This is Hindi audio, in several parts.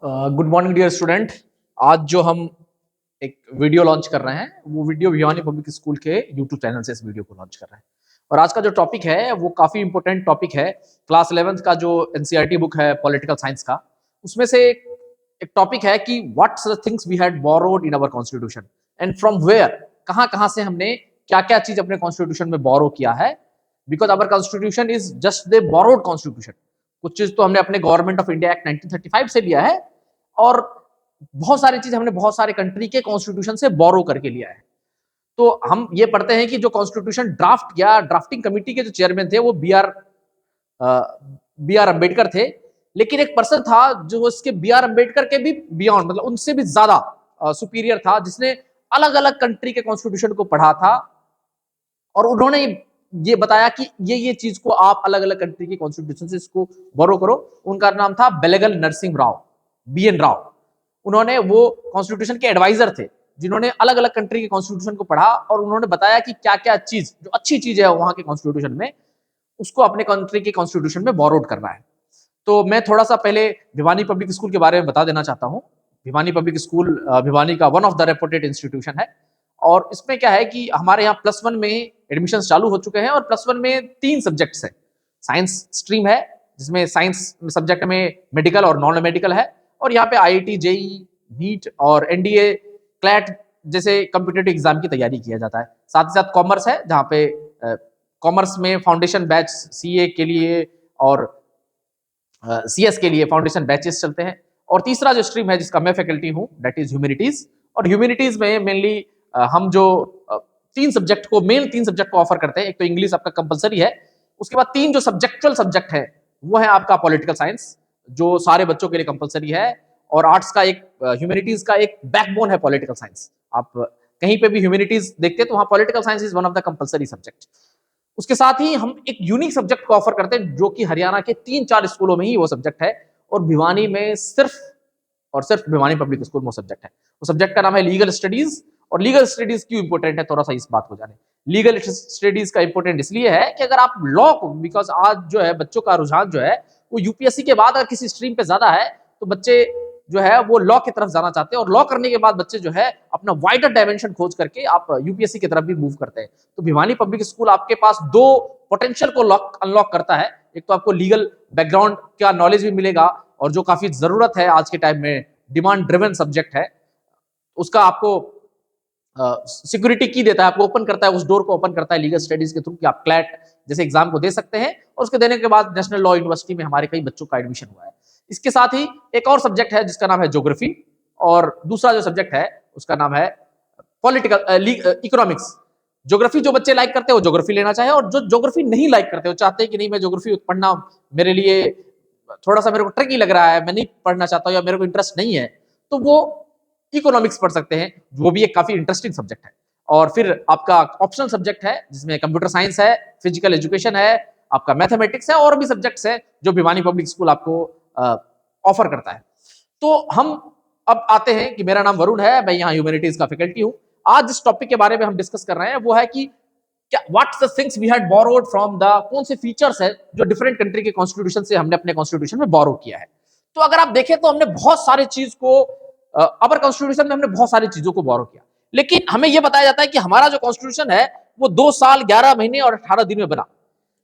Good morning dear student. आज जो हम एक वीडियो लॉन्च कर रहे हैं वो वीडियो भिवानी पब्लिक स्कूल के यूट्यूब चैनल से इस वीडियो को लॉन्च कर रहे हैं। और आज का जो टॉपिक है वो काफी इंपॉर्टेंट टॉपिक है। क्लास 11th का जो एनसीईआरटी बुक है पॉलिटिकल साइंस का, उसमें से एक टॉपिक है कि what's the things we had borrowed in our constitution and from where, कहां कहां से हमने क्या क्या चीज अपने कॉन्स्टिट्यूशन में बोरो किया है। Because our constitution is just the borrowed constitution. कुछ चीज तो हमने अपने गवर्नमेंट ऑफ इंडिया एक्ट 1935 से लिया है और बहुत सारी चीज हमने बहुत सारे कंट्री के कॉन्स्टिट्यूशन से बोरो करके लिया है। तो हम ये पढ़ते हैं कि जो कॉन्स्टिट्यूशन ड्राफ्ट या ड्राफ्टिंग कमेटी के जो चेयरमैन थे वो बी आर अम्बेडकर थे। लेकिन एक पर्सन था जो इसके बी आर अम्बेडकर के भी बियॉन्ड, मतलब उनसे भी ज्यादा सुपीरियर था, जिसने अलग अलग कंट्री के कॉन्स्टिट्यूशन को पढ़ा था और उन्होंने ये बताया कि ये चीज को आप अलग अलग कंट्री की कॉन्स्टिट्यूशन से इसको बोरो करो। उनका नाम था बेलगल नरसिंह राव, बी एन राव। उन्होंने वो कॉन्स्टिट्यूशन के एडवाइजर थे जिन्होंने अलग अलग कंट्री के कॉन्स्टिट्यूशन को पढ़ा और उन्होंने बताया कि क्या क्या चीज जो अच्छी चीज है वहां के कॉन्स्टिट्यूशन में, उसको अपने कंट्री के कॉन्स्टिट्यूशन में बोरोड करना है। तो मैं थोड़ा सा पहले भिवानी पब्लिक स्कूल के बारे में बता देना चाहता हूँ। भिवानी पब्लिक स्कूल भिवानी का one of the reputed institution है और इसमें क्या है कि हमारे यहाँ +1 में एडमिशन चालू हो चुके हैं और +1 में 3 सब्जेक्ट्स है। साइंस स्ट्रीम है जिसमें साइंस सब्जेक्ट में मेडिकल और नॉन मेडिकल है, और यहाँ पे आईआईटी, जेई, नीट और एनडीए, क्लैट जैसे कॉम्पिटिटिव एग्जाम की तैयारी किया जाता है। साथ ही साथ कॉमर्स है जहाँ पे कॉमर्स में फाउंडेशन बैच सीए के लिए और सीएस के लिए फाउंडेशन बैचेस चलते हैं। और तीसरा जो स्ट्रीम है जिसका मैं फैकल्टी हूँ दैट इज ह्यूमैनिटीज। और ह्यूमैनिटीज में मेनली हम जो 3 सब्जेक्ट को ऑफर करते हैं। एक तो इंग्लिश आपका कंपलसरी है, उसके बाद 3 जो सब्जेक्चुअल सब्जेक्ट है वो है आपका पॉलिटिकल साइंस जो सारे बच्चों के लिए कंपलसरी है, और आर्ट्स का एक ह्यूमैनिटीज का एक बैकबोन है पॉलिटिकल साइंस। आप कहीं पे भी ह्यूमैनिटीज देखते हैं तो वहां political science is one of the compulsory subject. उसके साथ ही हम एक यूनिक सब्जेक्ट को ऑफर करते हैं जो कि हरियाणा के 3-4 स्कूलों में ही वो सब्जेक्ट है और भिवानी में सिर्फ और सिर्फ भिवानी पब्लिक स्कूल में वो सब्जेक्ट है। वो सब्जेक्ट का नाम है लीगल स्टडीज। और लीगल स्टडीज क्यों इंपॉर्टेंट है, थोड़ा सा इस बात को जाने। लीगल स्टडीज का इंपॉर्टेंट इसलिए है कि अगर आप लॉ को, बिकॉज आज जो है बच्चों का रुझान जो है वो यूपीएससी के बाद अगर किसी स्ट्रीम पे ज्यादा है तो बच्चे जो है वो लॉ की तरफ जाना चाहते हैं, और लॉ करने के बाद बच्चे जो है अपना वाइडर डायमेंशन खोज करके आप यूपीएससी की तरफ भी मूव करते हैं। तो भिवानी पब्लिक स्कूल आपके पास 2 पोटेंशियल को अनलॉक करता है। एक तो आपको लीगल बैकग्राउंड का नॉलेज भी मिलेगा और जो काफी जरूरत है आज के टाइम में, डिमांड ड्रिवन सब्जेक्ट है, उसका आपको सिक्योरिटी की देता है, आपको ओपन करता है, उस डोर को ओपन करता है लीगल स्टडीज के थ्रू कि आप क्लैट जैसे एग्जाम को दे सकते हैं। और उसके देने के बाद नेशनल लॉ यूनिवर्सिटी में हमारे कई बच्चों का एडमिशन हुआ है। इसके साथ ही एक और सब्जेक्ट है जिसका नाम है ज्योग्राफी, और दूसरा जो सब्जेक्ट है उसका नाम है पॉलिटिकल इकोनॉमिक्स। ज्योग्राफी जो बच्चे लाइक करते हैं वो ज्योग्राफी लेना चाहे, और जो ज्योग्राफी नहीं लाइक करते वो चाहते हैं कि नहीं मैं ज्योग्राफी पढ़ना मेरे लिए थोड़ा सा मेरे को ट्रिकी लग रहा है, मैं नहीं पढ़ना चाहता हूं या मेरे को इंटरेस्ट नहीं है, तो वो इकोनॉमिक्स पढ़ सकते हैं, वो भी एक काफी इंटरेस्टिंग सब्जेक्ट है। और फिर आपका ऑप्शनल सब्जेक्ट है जिसमें कंप्यूटर साइंस है, फिजिकल एजुकेशन है, आपका मैथमेटिक्स है, और भी सब्जेक्ट्स है जो भिवानी पब्लिक स्कूल आपको ऑफर करता है। तो हम अब आते हैं कि मेरा नाम वरुण है, मैं यहाँ ह्यूमैनिटीज का फैकल्टी हूँ। आज जिस टॉपिक के बारे में हम डिस्कस कर रहे हैं वो है कि क्या what's the things we had borrowed from the, कौन से फीचर्स है जो डिफरेंट कंट्री के कॉन्स्टिट्यूशन से हमने अपने कॉन्स्टिट्यूशन में बोरो किया है। तो अगर आप देखें तो हमने बहुत सारी चीज को अपर कॉन्स्टिट्यूशन में हमने बहुत सारी चीजों को बोरो किया, लेकिन हमें यह बताया जाता है कि हमारा जो कॉन्स्टिट्यूशन है वो 2 साल 11 महीने और 18 दिन में बना।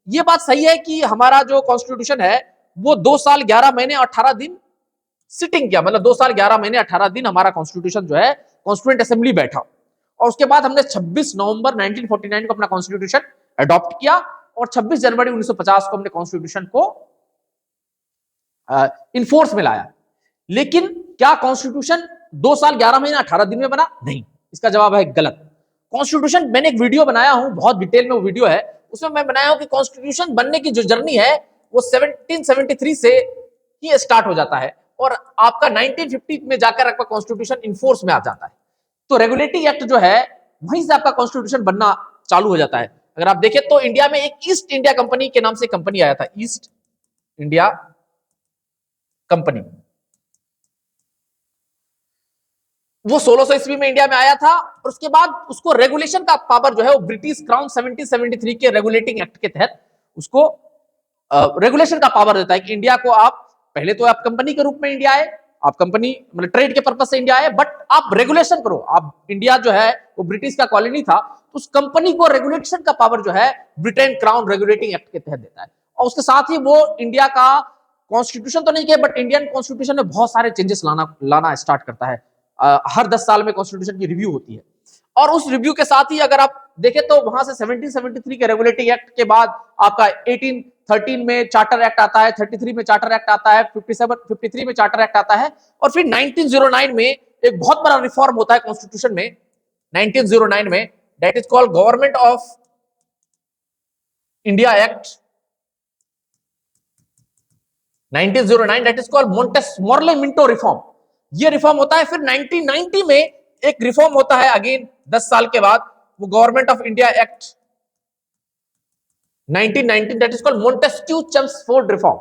यह बात सही है कि हमारा जो कॉन्स्टिट्यूशन है वो 2 साल 11 महीने और 18 दिन सिटिंग किया, मतलब 2 साल 11 महीने 18 दिन हमारा कॉन्स्टिट्यूशन जो है कॉन्स्टिट्यूएंट असेंबली बैठा, और उसके बाद हमने 26 नवंबर 1949 को अपना कॉन्स्टिट्यूशन अडॉप्ट किया और 26 जनवरी 1950 को हमने कॉन्स्टिट्यूशन को इनफोर्स में लाया। लेकिन क्या कॉन्स्टिट्यूशन 2 साल 11 महीने 18 दिन में बना? नहीं, इसका जवाब है गलत। कॉन्स्टिट्यूशन, मैंने एक वीडियो बनाया हूं, बहुत डिटेल में वो वीडियो है, उसमें मैं बनाया हूं कि कॉन्स्टिट्यूशन बनने की जो जर्नी है वो 1773 से ही स्टार्ट हो जाता है और आपका 1950 में जाकर आपका कॉन्स्टिट्यूशन इनफोर्स में आ जाता है। तो रेगुलेटिंग एक्ट जो है वहीं से आपका कॉन्स्टिट्यूशन बनना चालू हो जाता है। अगर आप देखें तो इंडिया में एक ईस्ट इंडिया कंपनी के नाम से कंपनी आया था, ईस्ट इंडिया कंपनी, वो 1600 ईस्वी में इंडिया में आया था, और उसके बाद उसको रेगुलेशन का पावर जो है वो ब्रिटिश क्राउन 1773 के रेगुलेटिंग एक्ट के तहत उसको रेगुलेशन का पावर देता है कि इंडिया को आप, पहले तो आप कंपनी के रूप में इंडिया आए, आप कंपनी मतलब ट्रेड के पर्पज से इंडिया आए, बट आप रेगुलेशन करो। आप इंडिया जो है वो ब्रिटिश का कॉलोनी था, तो उस कंपनी को रेगुलेशन का पावर जो है ब्रिटेन क्राउन रेगुलेटिंग एक्ट के तहत देता है। और उसके साथ ही वो इंडिया का कॉन्स्टिट्यूशन तो नहीं किया, बट इंडियन कॉन्स्टिट्यूशन में बहुत सारे चेंजेस लाना स्टार्ट करता है। हर 10 साल में कॉन्स्टिट्यूशन की रिव्यू होती है, और उस रिव्यू के साथ ही अगर आप देखें तो वहां से 1773 के रेगुलेटिंग एक्ट के बाद आपका 1813 में चार्टर एक्ट आता है, 33 में चार्टर एक्ट आता है, 53 में चार्टर एक्ट आता है, और फिर 1909 में एक बहुत बड़ा रिफॉर्म होता है कॉन्स्टिट्यूशन में 1909 में, that is called government of India act 1909, that is called Morley Minto reform. ये रिफॉर्म होता है। फिर 1990 में एक रिफॉर्म होता है अगेन 10 साल के बाद, वो government of India act 1919, that is called Montesquieu Chelmsford reform.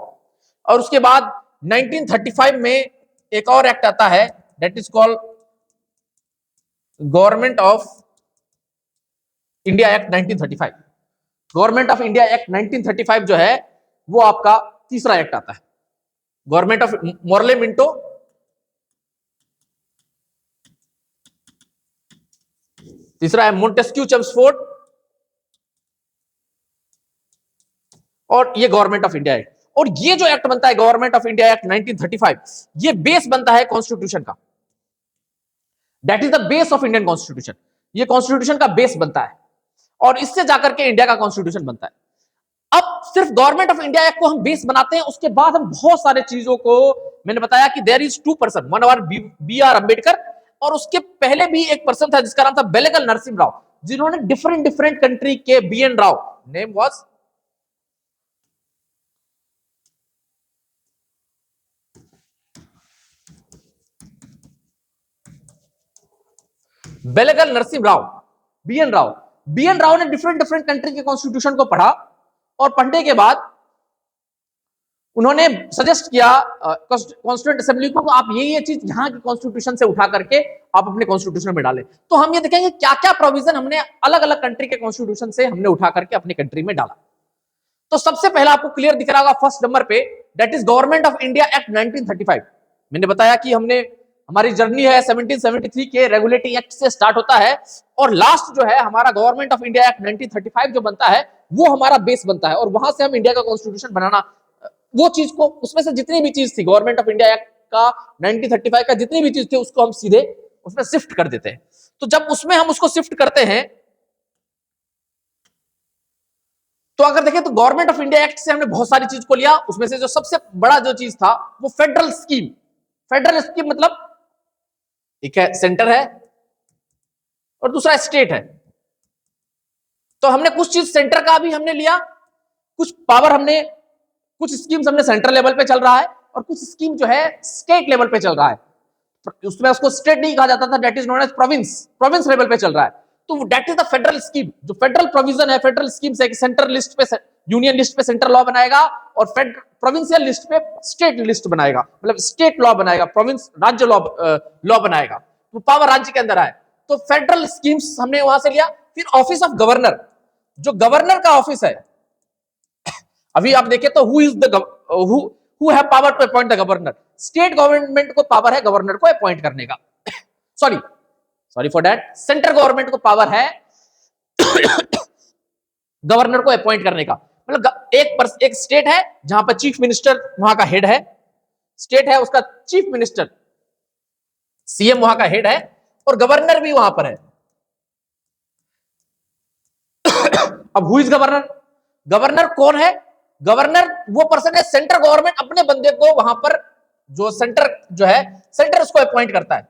और उसके बाद 1935 में एक और एक्ट आता है, that is called government of India act 1935। Government of India act 1935 जो है वो आपका तीसरा एक्ट आता है, गवर्नमेंट ऑफ मोर्ले मिंटो तीसरा है मोंटेस्क्यू चेम्सफोर्ड, और ये गवर्नमेंट ऑफ इंडिया एक्ट। और ये जो एक्ट बनता है गवर्नमेंट ऑफ इंडिया एक्ट 1935, ये बेस बनता है कॉन्स्टिट्यूशन का, that is the base of Indian constitution. ये कॉन्स्टिट्यूशन का बेस बनता है, और इससे जाकर के इंडिया का कॉन्स्टिट्यूशन बनता है। अब सिर्फ गवर्नमेंट ऑफ इंडिया एक्ट को हम बेस बनाते हैं, उसके बाद हम बहुत सारे चीजों को, मैंने बताया कि there is 2 person, one our B R Ambedkar, और उसके पहले भी एक पर्सन था जिसका नाम था बेलेगल नरसिम्हा राव, जिन्होंने डिफरेंट डिफरेंट कंट्री के B N Rao, name was Benegal Narasimha Rao, B N Rao. B N Rao ने डिफरेंट डिफरेंट कंट्री के कॉन्स्टिट्यूशन को पढ़ा, और पढ़ने के बाद उन्होंने सजेस्ट किया कॉन्स्टिट्यूएंट असेंबली को, आप ये चीज यहां के कॉन्स्टिट्यूशन से उठा करके आप अपने कॉन्स्टिट्यूशन में डालें। तो हम ये देखेंगे क्या क्या प्रोविजन हमने अलग अलग कंट्री के कॉन्स्टिट्यूशन से हमने उठा करके अपने कंट्री में डाला। तो सबसे पहला आपको क्लियर दिख रहा होगा फर्स्ट नंबर पे, that is government of India act 1935। मैंने बताया कि हमने हमारी जर्नी है 1773 के रेगुलेटिंग एक्ट से स्टार्ट होता है, और लास्ट जो है हमारा गवर्नमेंट ऑफ इंडिया एक्ट 1935 जो बनता है वो हमारा बेस बनता है, और वहां से हम इंडिया का कॉन्स्टिट्यूशन बनाना, वो चीज को, उसमें से जितनी भी चीज थी गवर्नमेंट ऑफ इंडिया एक्ट का 1935 का जितनी भी चीज थी उसको हम सीधे उसमें शिफ्ट कर देते हैं। तो जब उसमें हम उसको शिफ्ट करते हैं, तो अगर देखें तो गवर्नमेंट ऑफ इंडिया एक्ट से हमने बहुत सारी चीज को लिया, उसमें से जो सबसे बड़ा जो चीज था वो फेडरल स्कीम। फेडरल स्कीम मतलब एक है सेंटर है और दूसरा स्टेट है। तो हमने कुछ चीज सेंटर का भी हमने लिया, कुछ पावर हमने, कुछ स्कीम्स हमने सेंट्रल लेवल पे चल रहा है, और कुछ स्कीम जो है स्टेट लेवल पे चल रहा है। उसमें उसको स्टेट नहीं कहा जाता था, that is known as province, province level पे चल रहा है। तो that is the federal scheme. जो फेडरल प्रोविजन है, फेडरल स्कीम से सेंट्रल लिस्ट पे, यूनियन लिस्ट पे सेंट्रल लॉ बनाएगा, और प्रोविंशियल लिस्ट पे स्टेट लिस्ट बनाएगा, मतलब स्टेट लॉ बनाएगा, प्रोविंस राज्य लॉ बनाएगा, तो पावर राज्य के अंदर आए। तो फेडरल स्कीम्स हमने वहां से लिया। फिर ऑफिस ऑफ गवर्नर, जो गवर्नर का ऑफिस है, अभी आप देखें तो who is the who have power to appoint the governor, state government को पावर है गवर्नर को अपॉइंट करने का। Sorry for that, central government को पावर है गवर्नर को अपॉइंट करने का। मतलब एक स्टेट है जहां पर चीफ मिनिस्टर वहां का हेड है, स्टेट है उसका चीफ मिनिस्टर सीएम वहां का हेड है, और गवर्नर भी वहां पर है। अब हु इज गवर्नर, गवर्नर कौन है? गवर्नर वो पर्सन है, सेंट्रल गवर्नमेंट अपने बंदे को वहां पर, जो सेंटर जो है, सेंटर उसको अपॉइंट करता है।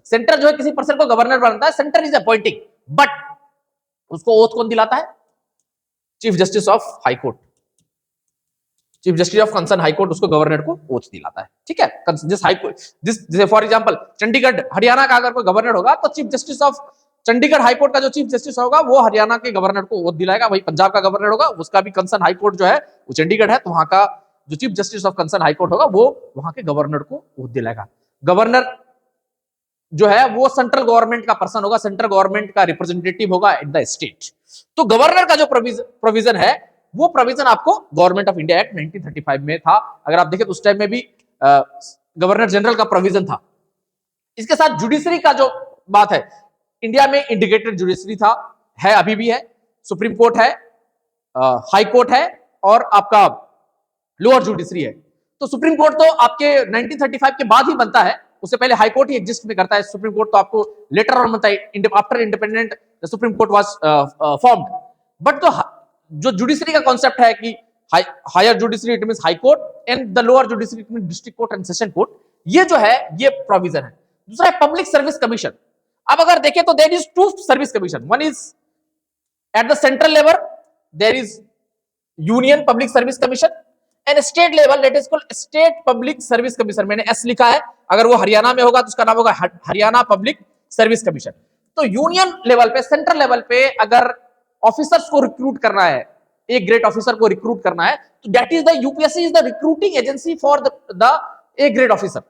सेंटर जो है किसी पर्सन को गवर्नर बनाता है, सेंटर इज अपॉइंटिंग, बट उसको ओथ कौन दिलाता है? Chief justice of high court, chief justice of concern high court उसको गवर्नर को ओथ दिलाता है। ठीक है, जिस हाई कोर्ट, जैसे फॉर एग्जांपल चंडीगढ़ हरियाणा का अगर कोई गवर्नर होगा तो chief justice of Chandigarh high court का जो चीफ जस्टिस होगा वो हरियाणा के गवर्नर को ओथ दिलाएगा। वही पंजाब का गवर्नर होगा, उसका भी कंसर्न हाई कोर्ट जो है वो चंडीगढ़ है, तो वहां का जो chief justice of concern high court होगा वो वहां के गवर्नर को ओथ दिलाएगा। गवर्नर जो है वो सेंट्रल गवर्नमेंट का पर्सन होगा, सेंट्रल गवर्नमेंट का रिप्रेजेंटेटिव होगा इन द स्टेट। तो गवर्नर का जो प्रोविजन है वो प्रोविजन आपको गवर्नमेंट ऑफ इंडिया एक्ट 1935 में था। अगर आप देखें तो उस टाइम में भी गवर्नर जनरल का प्रोविजन था। इसके साथ जुडिशरी का जो बात है, इंडिया में इंटीग्रेटेड जुडिशरी था, है, अभी भी है। सुप्रीम कोर्ट है, हाई कोर्ट है और आपका लोअर जुडिशरी है। तो सुप्रीम कोर्ट तो आपके 1935 के बाद ही बनता है, उससे पहले हाई कोर्ट ही एग्जिस्ट में करता है। सुप्रीम कोर्ट तो आपको लेटर ऑन बनता है, after independent the supreme court was formed. But तो जो जुडिशरी का कॉन्सेप्ट है कि higher judiciary it means high court and the lower judiciary it means district court and session court, ये जो है ये प्रोविजन है। दूसरा है पब्लिक सर्विस कमीशन। अब अगर देखें तो there is two service commission, one is at the central level there is union public service commission and state level that is called state public service commission. मैंने एस लिखा है, अगर वो हरियाणा में होगा तो उसका नाम होगा हरियाणा पब्लिक सर्विस कमीशन। तो यूनियन लेवल पे, सेंट्रल लेवल पे अगर ऑफिसर्स को रिक्रूट करना है, एक ग्रेड ऑफिसर को रिक्रूट करना है, तो that is the UPSC is the recruiting agency for the A grade officer.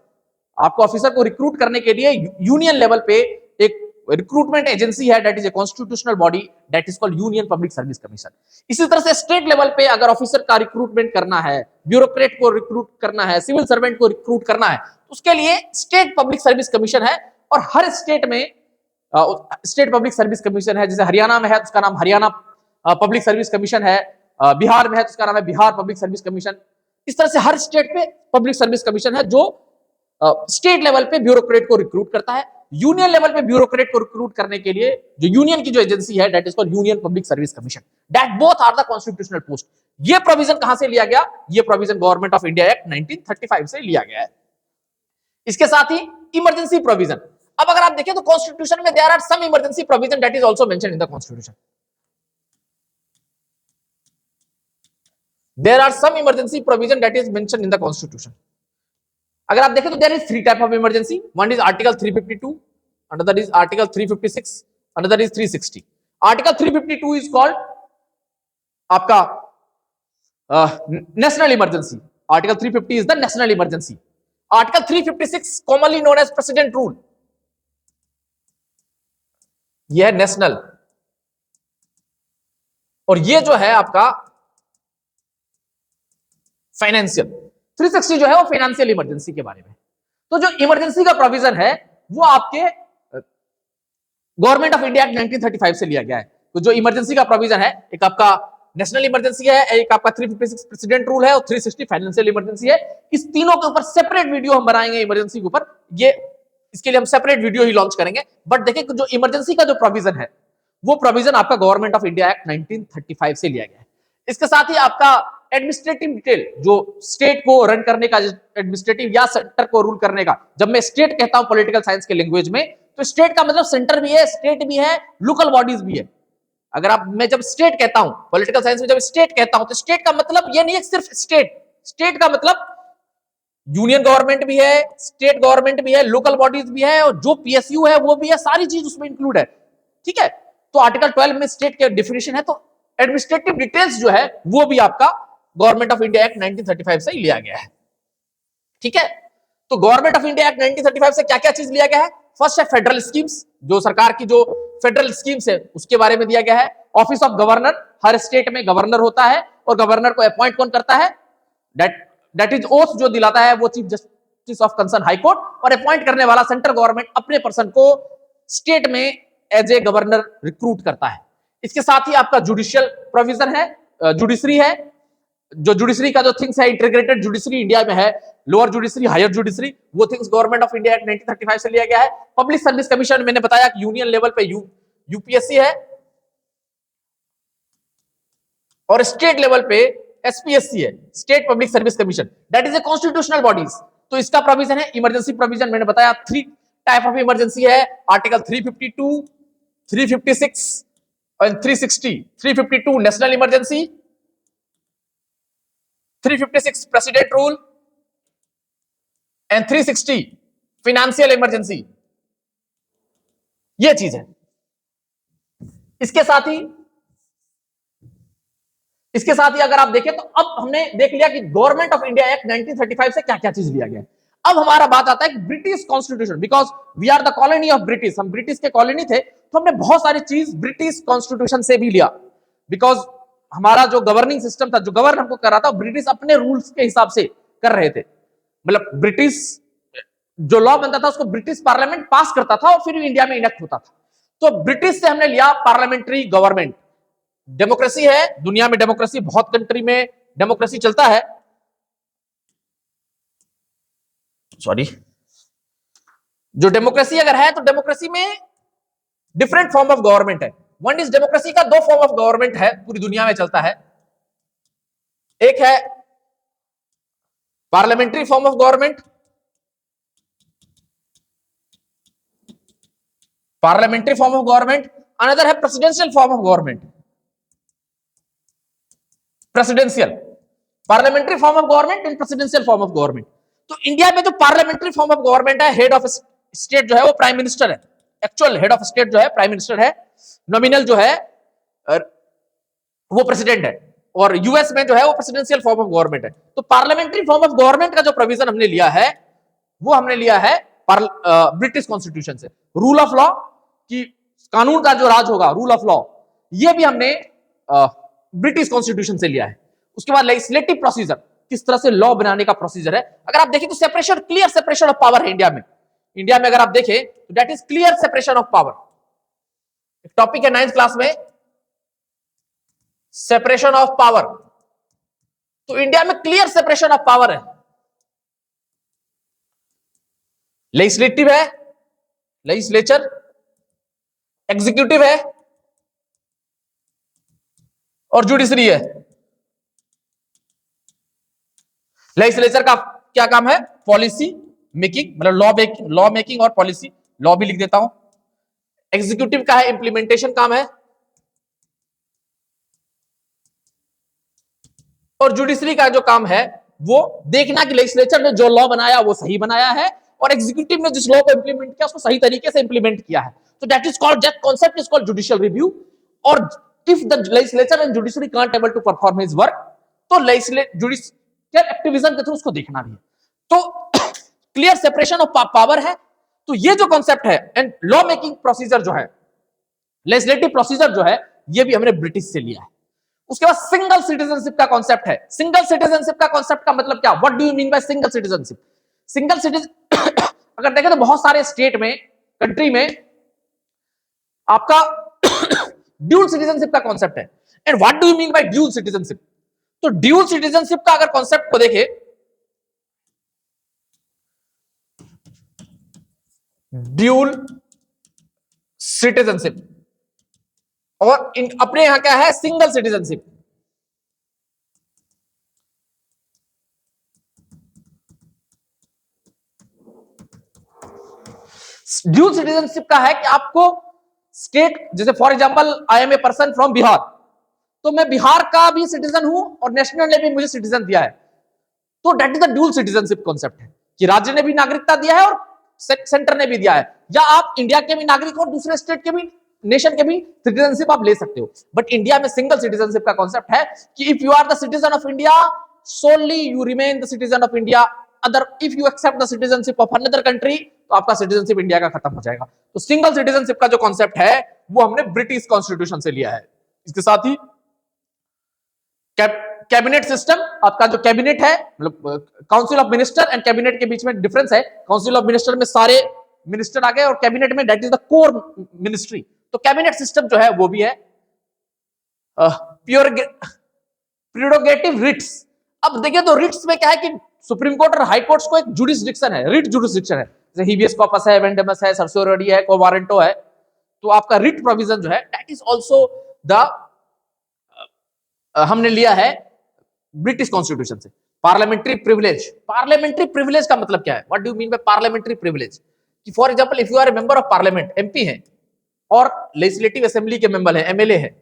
आपको ऑफिसर को रिक्रूट करने के लिए यूनियन लेवल पे एक रिक्रूटमेंट एजेंसी है, that is a constitutional body that is called union public service commission. इसी तरह से स्टेट लेवल पे अगर ऑफिसर का रिक्रूटमेंट करना है, ब्यूरोक्रेट को रिक्रूट करना है, सिविल सर्वेंट को रिक्रूट करना है, तो उसके लिए स्टेट पब्लिक सर्विस कमीशन है। और हर स्टेट में स्टेट पब्लिक सर्विस कमीशन है। जैसे हरियाणा में है तो उसका नाम हरियाणा पब्लिक सर्विस कमीशन है, बिहार में है तो उसका नाम है बिहार पब्लिक सर्विस कमीशन। इस तरह से हर स्टेट पे पब्लिक सर्विस कमीशन है जो स्टेट लेवल पे ब्यूरोक्रेट को रिक्रूट करता है। यूनियन लेवल पे ब्यूरोक्रेट को रिक्रूट करने के लिए जो यूनियन की जो एजेंसी है that is called union public service commission, that both are the constitutional post. ये प्रोविजन कहां से लिया गया? ये provision government of India act 1935 से लिया गया है। इसके साथ ही इमरजेंसी प्रोविजन। अब अगर आप देखें तो कॉन्स्टिट्यूशन में there are some emergency provision that is also mentioned in the constitution. There are some emergency provision that is mentioned in the constitution. अगर आप देखें तो there is three type of emergency, one is article 352, another is article 356, another is 360। Article 352 is called आपका national emergency. Article 350 is the national emergency. Article 356 commonly known as president rule, यह है नेशनल। और ये जो है आपका फाइनेंशियल। 360 जो है वो फाइनेंशियल इमरजेंसी के बारे में। तो जो इमरजेंसी का प्रोविजन है वो आपके गवर्नमेंट ऑफ इंडिया एक्ट 1935 से लिया गया है। तो जो इमरजेंसी का प्रोविजन है, एक आपका नेशनल इमरजेंसी है, एक आपका 356 प्रेसिडेंट रूल है और 360 फाइनेंशियल इमरजेंसी है। इस तीनों के ऊपर सेपरेट वीडियो हम बनाएंगे इमरजेंसी के ऊपर, ये इसके लिए हम सेपरेट वीडियो ही लॉन्च करेंगे। बट देखिए जो इमरजेंसी का जो प्रोविजन है वो प्रोविजन आपका गवर्नमेंट ऑफ इंडिया एक्ट 1935 से लिया गया है। इसके साथ ही आपका एडमिनिस्ट्रेटिव डिटेल, जो स्टेट को रन करने का, एडमिनिस्ट्रेटिव या सेंटर को रूल करने का, जब मैं स्टेट कहता हूं पॉलिटिकल साइंस के लैंग्वेज में, तो स्टेट का मतलब सेंटर भी है, स्टेट भी है, लोकल बॉडीज भी है। अगर आप, मैं जब स्टेट कहता हूं पॉलिटिकल साइंस में, जब स्टेट कहता हूं तो स्टेट का मतलब ये नहीं है सिर्फ स्टेट। स्टेट का मतलब यूनियन गवर्नमेंट भी है, स्टेट गवर्नमेंट भी है, लोकल बॉडीज भी है, और जो पीएसयू है वो भी है, सारी चीज उसमें इंक्लूड है। ठीक है, तो आर्टिकल 12 में स्टेट के डेफिनेशन है। तो एडमिनिस्ट्रेटिव डिटेल्स जो है वो भी आपका गवर्नमेंट ऑफ इंडिया एक्ट 1935 से लिया गया है। ठीक है, तो गवर्नमेंट ऑफ इंडिया एक्ट 1935 से क्या क्या चीज लिया गया है? फर्स्ट है फेडरल स्कीम्स, जो सरकार की जो फेडरल स्कीम्स है उसके बारे में दिया गया है। Office of governor, her state में गवर्नर होता है और गवर्नर को अपॉइंट कौन करता है? दैट इज ओथ जो दिलाता है वो chief justice of concern high court, और अपॉइंट करने वाला सेंट्रल गवर्नमेंट अपने पर्सन को स्टेट में एज ए गवर्नर रिक्रूट करता है। इसके साथ ही आपका जुडिशियल प्रोविजन है, जुडिशरी है। जो जुडिशरी का जो थिंग्स है, इंटीग्रेटेड जुडिशरी इंडिया में है, लोअर जुडिशरी, हायर जुडिशरी, वो things government of India act 1935 से लिया गया है। पब्लिक सर्विस कमीशन, मैंने बताया कि यूनियन लेवल पे यूपीएससी है और स्टेट लेवल पे एसपीएससी है, state public service commission, that is a constitutional bodies. तो इसका प्रोविजन है इमरजेंसी प्रोविजन, मैंने बताया थ्री टाइप ऑफ इमरजेंसी है, आर्टिकल 352, 356 और 360। 352 national emergency, 356 president rule and 360 financial emergency. ये चीज है। इसके साथ ही अगर आप देखें तो अब हमने देख लिया कि गवर्नमेंट ऑफ इंडिया एक्ट 1935 से क्या क्या चीज लिया गया। अब हमारा बात आता है कि British constitution, because we are the colony of British, हम ब्रिटिश के कॉलोनी थे, तो हमने बहुत सारी चीज ब्रिटिश कॉन्स्टिट्यूशन से भी लिया। बिकॉज हमारा जो गवर्निंग सिस्टम था, जो गवर्न हमको कर रहा था, ब्रिटिश अपने रूल्स के हिसाब से कर रहे थे। मतलब ब्रिटिश जो लॉ बनता था उसको ब्रिटिश पार्लियामेंट पास करता था और फिर इंडिया में इनेक्ट होता था। तो ब्रिटिश से हमने लिया पार्लियामेंट्री गवर्नमेंट। डेमोक्रेसी है, दुनिया में डेमोक्रेसी, बहुत कंट्री में डेमोक्रेसी चलता है, सॉरी, जो डेमोक्रेसी अगर है तो डेमोक्रेसी में डिफरेंट फॉर्म ऑफ गवर्नमेंट है। वन इज डेमोक्रेसी का दो फॉर्म ऑफ गवर्नमेंट है, पूरी दुनिया में चलता है। एक है parliamentary form of government, parliamentary form of government, another है presidential form of government. Presidential, parliamentary form of government and presidential form of government. तो इंडिया में जो पार्लियामेंट्री फॉर्म ऑफ गवर्नमेंट है, हेड ऑफ स्टेट जो है वो प्राइम मिनिस्टर है। एक्चुअल हेड ऑफ स्टेट जो है प्राइम मिनिस्टर है, नॉमिनल जो है वो प्रेसिडेंट है, और यूएस में जो है वो प्रेसिडेंशियल फॉर्म ऑफ गवर्नमेंट है। तो पार्लियामेंट्री फॉर्म ऑफ गवर्नमेंट का जो प्रोविजन हमने लिया है वो हमने लिया है ब्रिटिश कॉन्स्टिट्यूशन से। रूल ऑफ लॉ की, कानून का जो राज होगा, रूल ऑफ लॉ, ये भी हमने ब्रिटिश कॉन्स्टिट्यूशन से लिया है। उसके बाद लेजिस्लेटिव प्रोसीजर, किस तरह से लॉ बनाने का प्रोसीजर है। अगर आप देखें तो separation, clear separation of power है इंडिया में। इंडिया में अगर आप देखें तो that is clear separation of power. एक टॉपिक है 9th क्लास में, सेपरेशन ऑफ पावर। तो इंडिया में क्लियर सेपरेशन ऑफ पावर है। लेजिस्लेटिव है, लेजिस्लेचर, एग्जीक्यूटिव है और जुडिशरी है। लेजिस्लेचर का क्या काम है? पॉलिसी मेकिंग, मतलब लॉ मेकिंग और पॉलिसी, लॉ भी लिख देता हूं। एग्जीक्यूटिव का है इंप्लीमेंटेशन काम है, और जुडिशरी का जो काम है वो देखना कि लेजिस्लेचर ने जो लॉ बनाया वो सही बनाया है, और एग्जीक्यूटिव ने जिस लॉ को इंप्लीमेंट किया उसको सही तरीके से इंप्लीमेंट किया है। तो that is called, that concept is called judicial review. और if the legislature and judiciary can't able to perform his work, तो जुडिशियल एक्टिविज्म के थ्रू उसको देखना भी है। तो क्लियर सेपरेशन ऑफ पावर है। तो ये जो कॉन्सेप्ट है, एंड लॉ मेकिंग प्रोसीजर जो है, लेजिस्लेटिव प्रोसीजर जो है, ये भी हमने ब्रिटिश से लिया है। उसके बाद सिंगल सिटीजनशिप का कॉन्सेप्ट है। सिंगल सिटीजनशिप का कॉन्सेप्ट का मतलब क्या? What do you mean by single citizenship? Single citizen अगर देखें तो बहुत सारे स्टेट में, कंट्री में आपका ड्यूल सिटीजनशिप का कॉन्सेप्ट है। And what do you mean bye dual citizenship? तो ड्यूल सिटीजनशिप का अगर कॉन्सेप्ट को देखें, ड्यूल सिटीजनशिप, और अपने यहां क्या है? Single citizenship. ड्यूल सिटीजनशिप का है कि आपको स्टेट, जैसे for example I am a person from Bihar, तो मैं बिहार का भी सिटीजन हूं और नेशनल ने भी मुझे सिटीजन दिया है। तो that is the dual citizenship concept है कि राज्य ने भी नागरिकता दिया है और सेंटर ने भी दिया है। या आप इंडिया के भी नागरिक और दूसरे स्टेट के भी, नेशन के भी सिटीजनशिप आप ले सकते हो। बट इंडिया में सिंगल सिटीजनशिप का कॉन्सेप्ट है कि if you are the citizen of India, solely you remain the citizen of India. Other, if you accept the citizenship of another country, तो आपका सिटीजनशिप इंडिया का खत्म हो जाएगा। तो सिंगल सिटीजनशिप का जो कॉन्सेप्ट है वो हमने ब्रिटिश कॉन्स्टिट्यूशन से लिया है। इसके साथ ही कैबिनेट सिस्टम, आपका जो कैबिनेट है, मतलब council of minister and cabinet के बीच में डिफरेंस है। काउंसिल ऑफ मिनिस्टर में सारे मिनिस्टर आ गए और कैबिनेट में that is the core ministry. तो कैबिनेट सिस्टम जो है वो भी है। प्रिरोगेटिव रिट्स, अब देखिए तो रिट्स में क्या है कि सुप्रीम कोर्ट और हाई कोर्ट्स को एक जुरिस्डिक्शन है, रिट जुरिस्डिक्शन है। जैसे हिबियस कॉर्पस है, वेंडेमस है, सर्सोरिडी है, को वारंटो है। तो आपका रिट प्रोविजन जो है दैट इज आल्सो द हमने लिया है ब्रिटिश कॉन्स्टिट्यूशन से। पार्लियामेंट्री प्रिविलेज, पार्लियामेंट्री प्रिविलेज का मतलब क्या है? What do you mean by parliamentary privilege? कि for example if you are a member of parliament, MP है, और लेजिस्लेटिव असेंबली के मेंबर है, एमएलए है,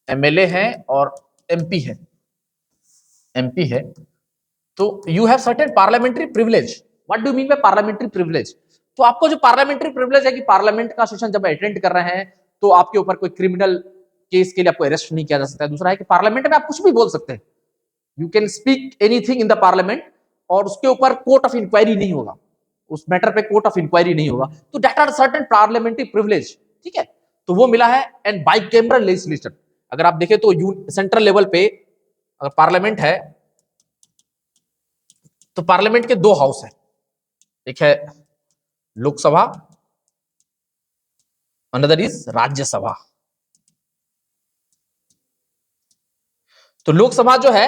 एमएलए है और एमपी है, एमपी है, तो you have certain parliamentary privilege. What do you mean by parliamentary privilege? तो आपको जो पार्लियामेंट्री प्रिविलेज है कि पार्लियामेंट का सेशन जब अटेंड कर रहे हैं तो आपके ऊपर कोई क्रिमिनल केस के लिए आपको अरेस्ट नहीं किया जा सकता है। दूसरा है कि पार्लियामेंट में आप कुछ भी बोल सकते हैं, you can speak anything in the parliament, और उसके ऊपर कोर्ट ऑफ इंक्वायरी नहीं होगा, उस मैटर पे कोर्ट ऑफ इंक्वायरी नहीं होगा। तो that are certain parliamentary privilege, ठीक है, तो वो मिला है। एंड बाइकैमरल लेजिस्लेचर, अगर आप देखें तो सेंट्रल लेवल पे अगर पार्लियामेंट है, तो पार्लियामेंट के दो हाउस है, एक है लोकसभा, अनदर इज राज्यसभा। तो लोकसभा जो है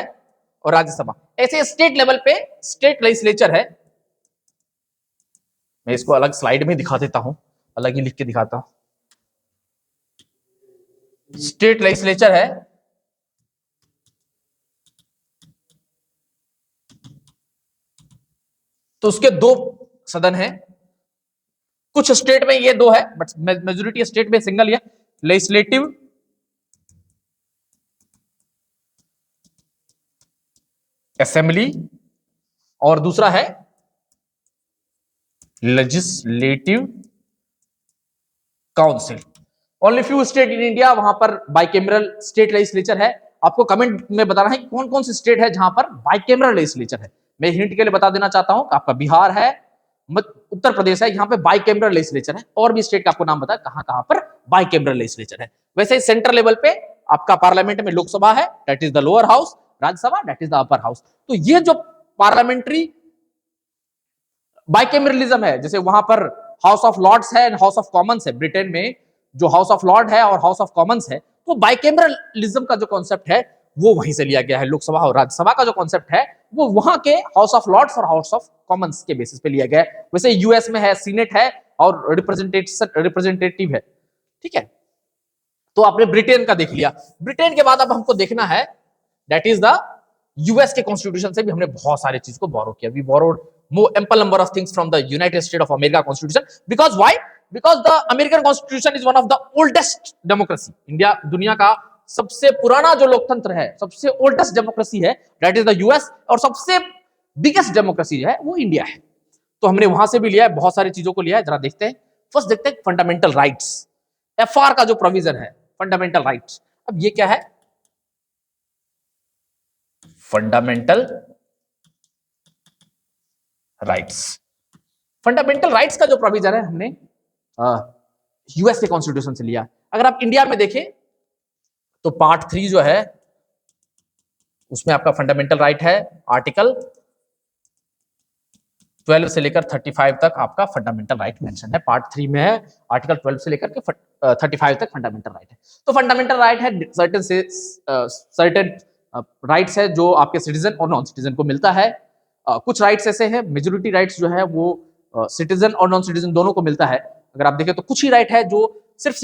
और राज्यसभा, ऐसे स्टेट लेवल पे स्टेट लेजिस्लेचर है। मैं इसको अलग स्लाइड में दिखा देता हूं, अलग ही लिख के दिखाता हूं। स्टेट लेजिस्लेचर है, तो उसके दो सदन हैं। कुछ स्टेट में ये दो है, बट मेजोरिटी स्टेट में सिंगल है, लेजिस्लेटिव असेंबली, और दूसरा है legislative council. Only few state in India वहां पर बाइकेमरल स्टेट लेजिस्लेचर है। आपको कमेंट में बताना है कि कौन कौन सी स्टेट है जहां पर बाइकेमरल लेजिस्लेचर है। मैं हिंट के लिए बता देना चाहता हूं कि आपका बिहार है, उत्तर प्रदेश है, यहाँ पे बाइकेमरल लेजिस्लेचर है। और भी स्टेट का आपको नाम बता कहां कहां पर बाइकेमरल लेजिस्लेचर है। वैसे ही सेंट्रल लेवल पे आपका पार्लियामेंट में लोकसभा है, that is the lower house, Rajya Sabha that is the upper house. तो ये जो पार्लियामेंट्री बाइकेमरलिज्म है, जैसे वहां पर हाउस ऑफ लॉर्ड्स है एंड हाउस ऑफ कॉमन्स है, ब्रिटेन में जो हाउस ऑफ लॉर्ड है और हाउस ऑफ कॉमन्स है, तो बाइकेमरलिज्म का जो कॉन्सेप्ट है वो वहीं से लिया गया है। लोकसभा और राज्यसभा का जो कॉन्सेप्ट है वो वहां के हाउस ऑफ लॉर्ड्स और हाउस ऑफ कॉमन्स के बेसिस पे लिया गया है। वैसे यूएस में है सीनेट है और रिप्रेजेंटेटिव है, ठीक है। तो आपने ब्रिटेन का देख लिया। ब्रिटेन के बाद अब हमको देखना है दैट इज द यूएस के कॉन्स्टिट्यूशन से भी हमने बहुत सारी चीज को बोरो किया। We borrowed more ample number of things from the United States of America Constitution. Because why? Because the American Constitution is one of the oldest democracy. India दुनिया का सबसे पुराना जो लोकतंत्र है, सबसे ओल्डेस्ट डेमोक्रेसी है, दैट इज द यूएस, और सबसे बिगेस्ट डेमोक्रेसी है वो इंडिया है। तो हमने वहां से भी लिया है, बहुत सारी चीजों को लिया है। जरा देखते हैं, फर्स्ट देखते हैं फंडामेंटल राइट्स, एफआर का जो प्रोविजन है, फंडामेंटल राइट्स। अब ये क्या है? Fundamental rights. फंडामेंटल राइट्स का जो प्रोविजन है हमने यूएस के कॉन्स्टिट्यूशन से लिया। अगर आप इंडिया में देखें तो पार्ट 3 जो है उसमें आपका फंडामेंटल राइट है, आर्टिकल 12 से लेकर 35 तक आपका फंडामेंटल राइट मेंशन है। पार्ट 3 में है, आर्टिकल 12 से लेकर के 35 तक फंडामेंटल राइट है। तो फंडामेंटल राइट है सर्टेन राइट्स है जो आपके सिटीजन और नॉन सिटीजन को मिलता है। कुछ राइट्स ऐसे हैं, मेजोरिटी राइट्स जो है वो सिटीजन और नॉन सिटीजन दोनों को मिलता है। अगर आप देखें तो कुछ ही राइट है जो सिर्फ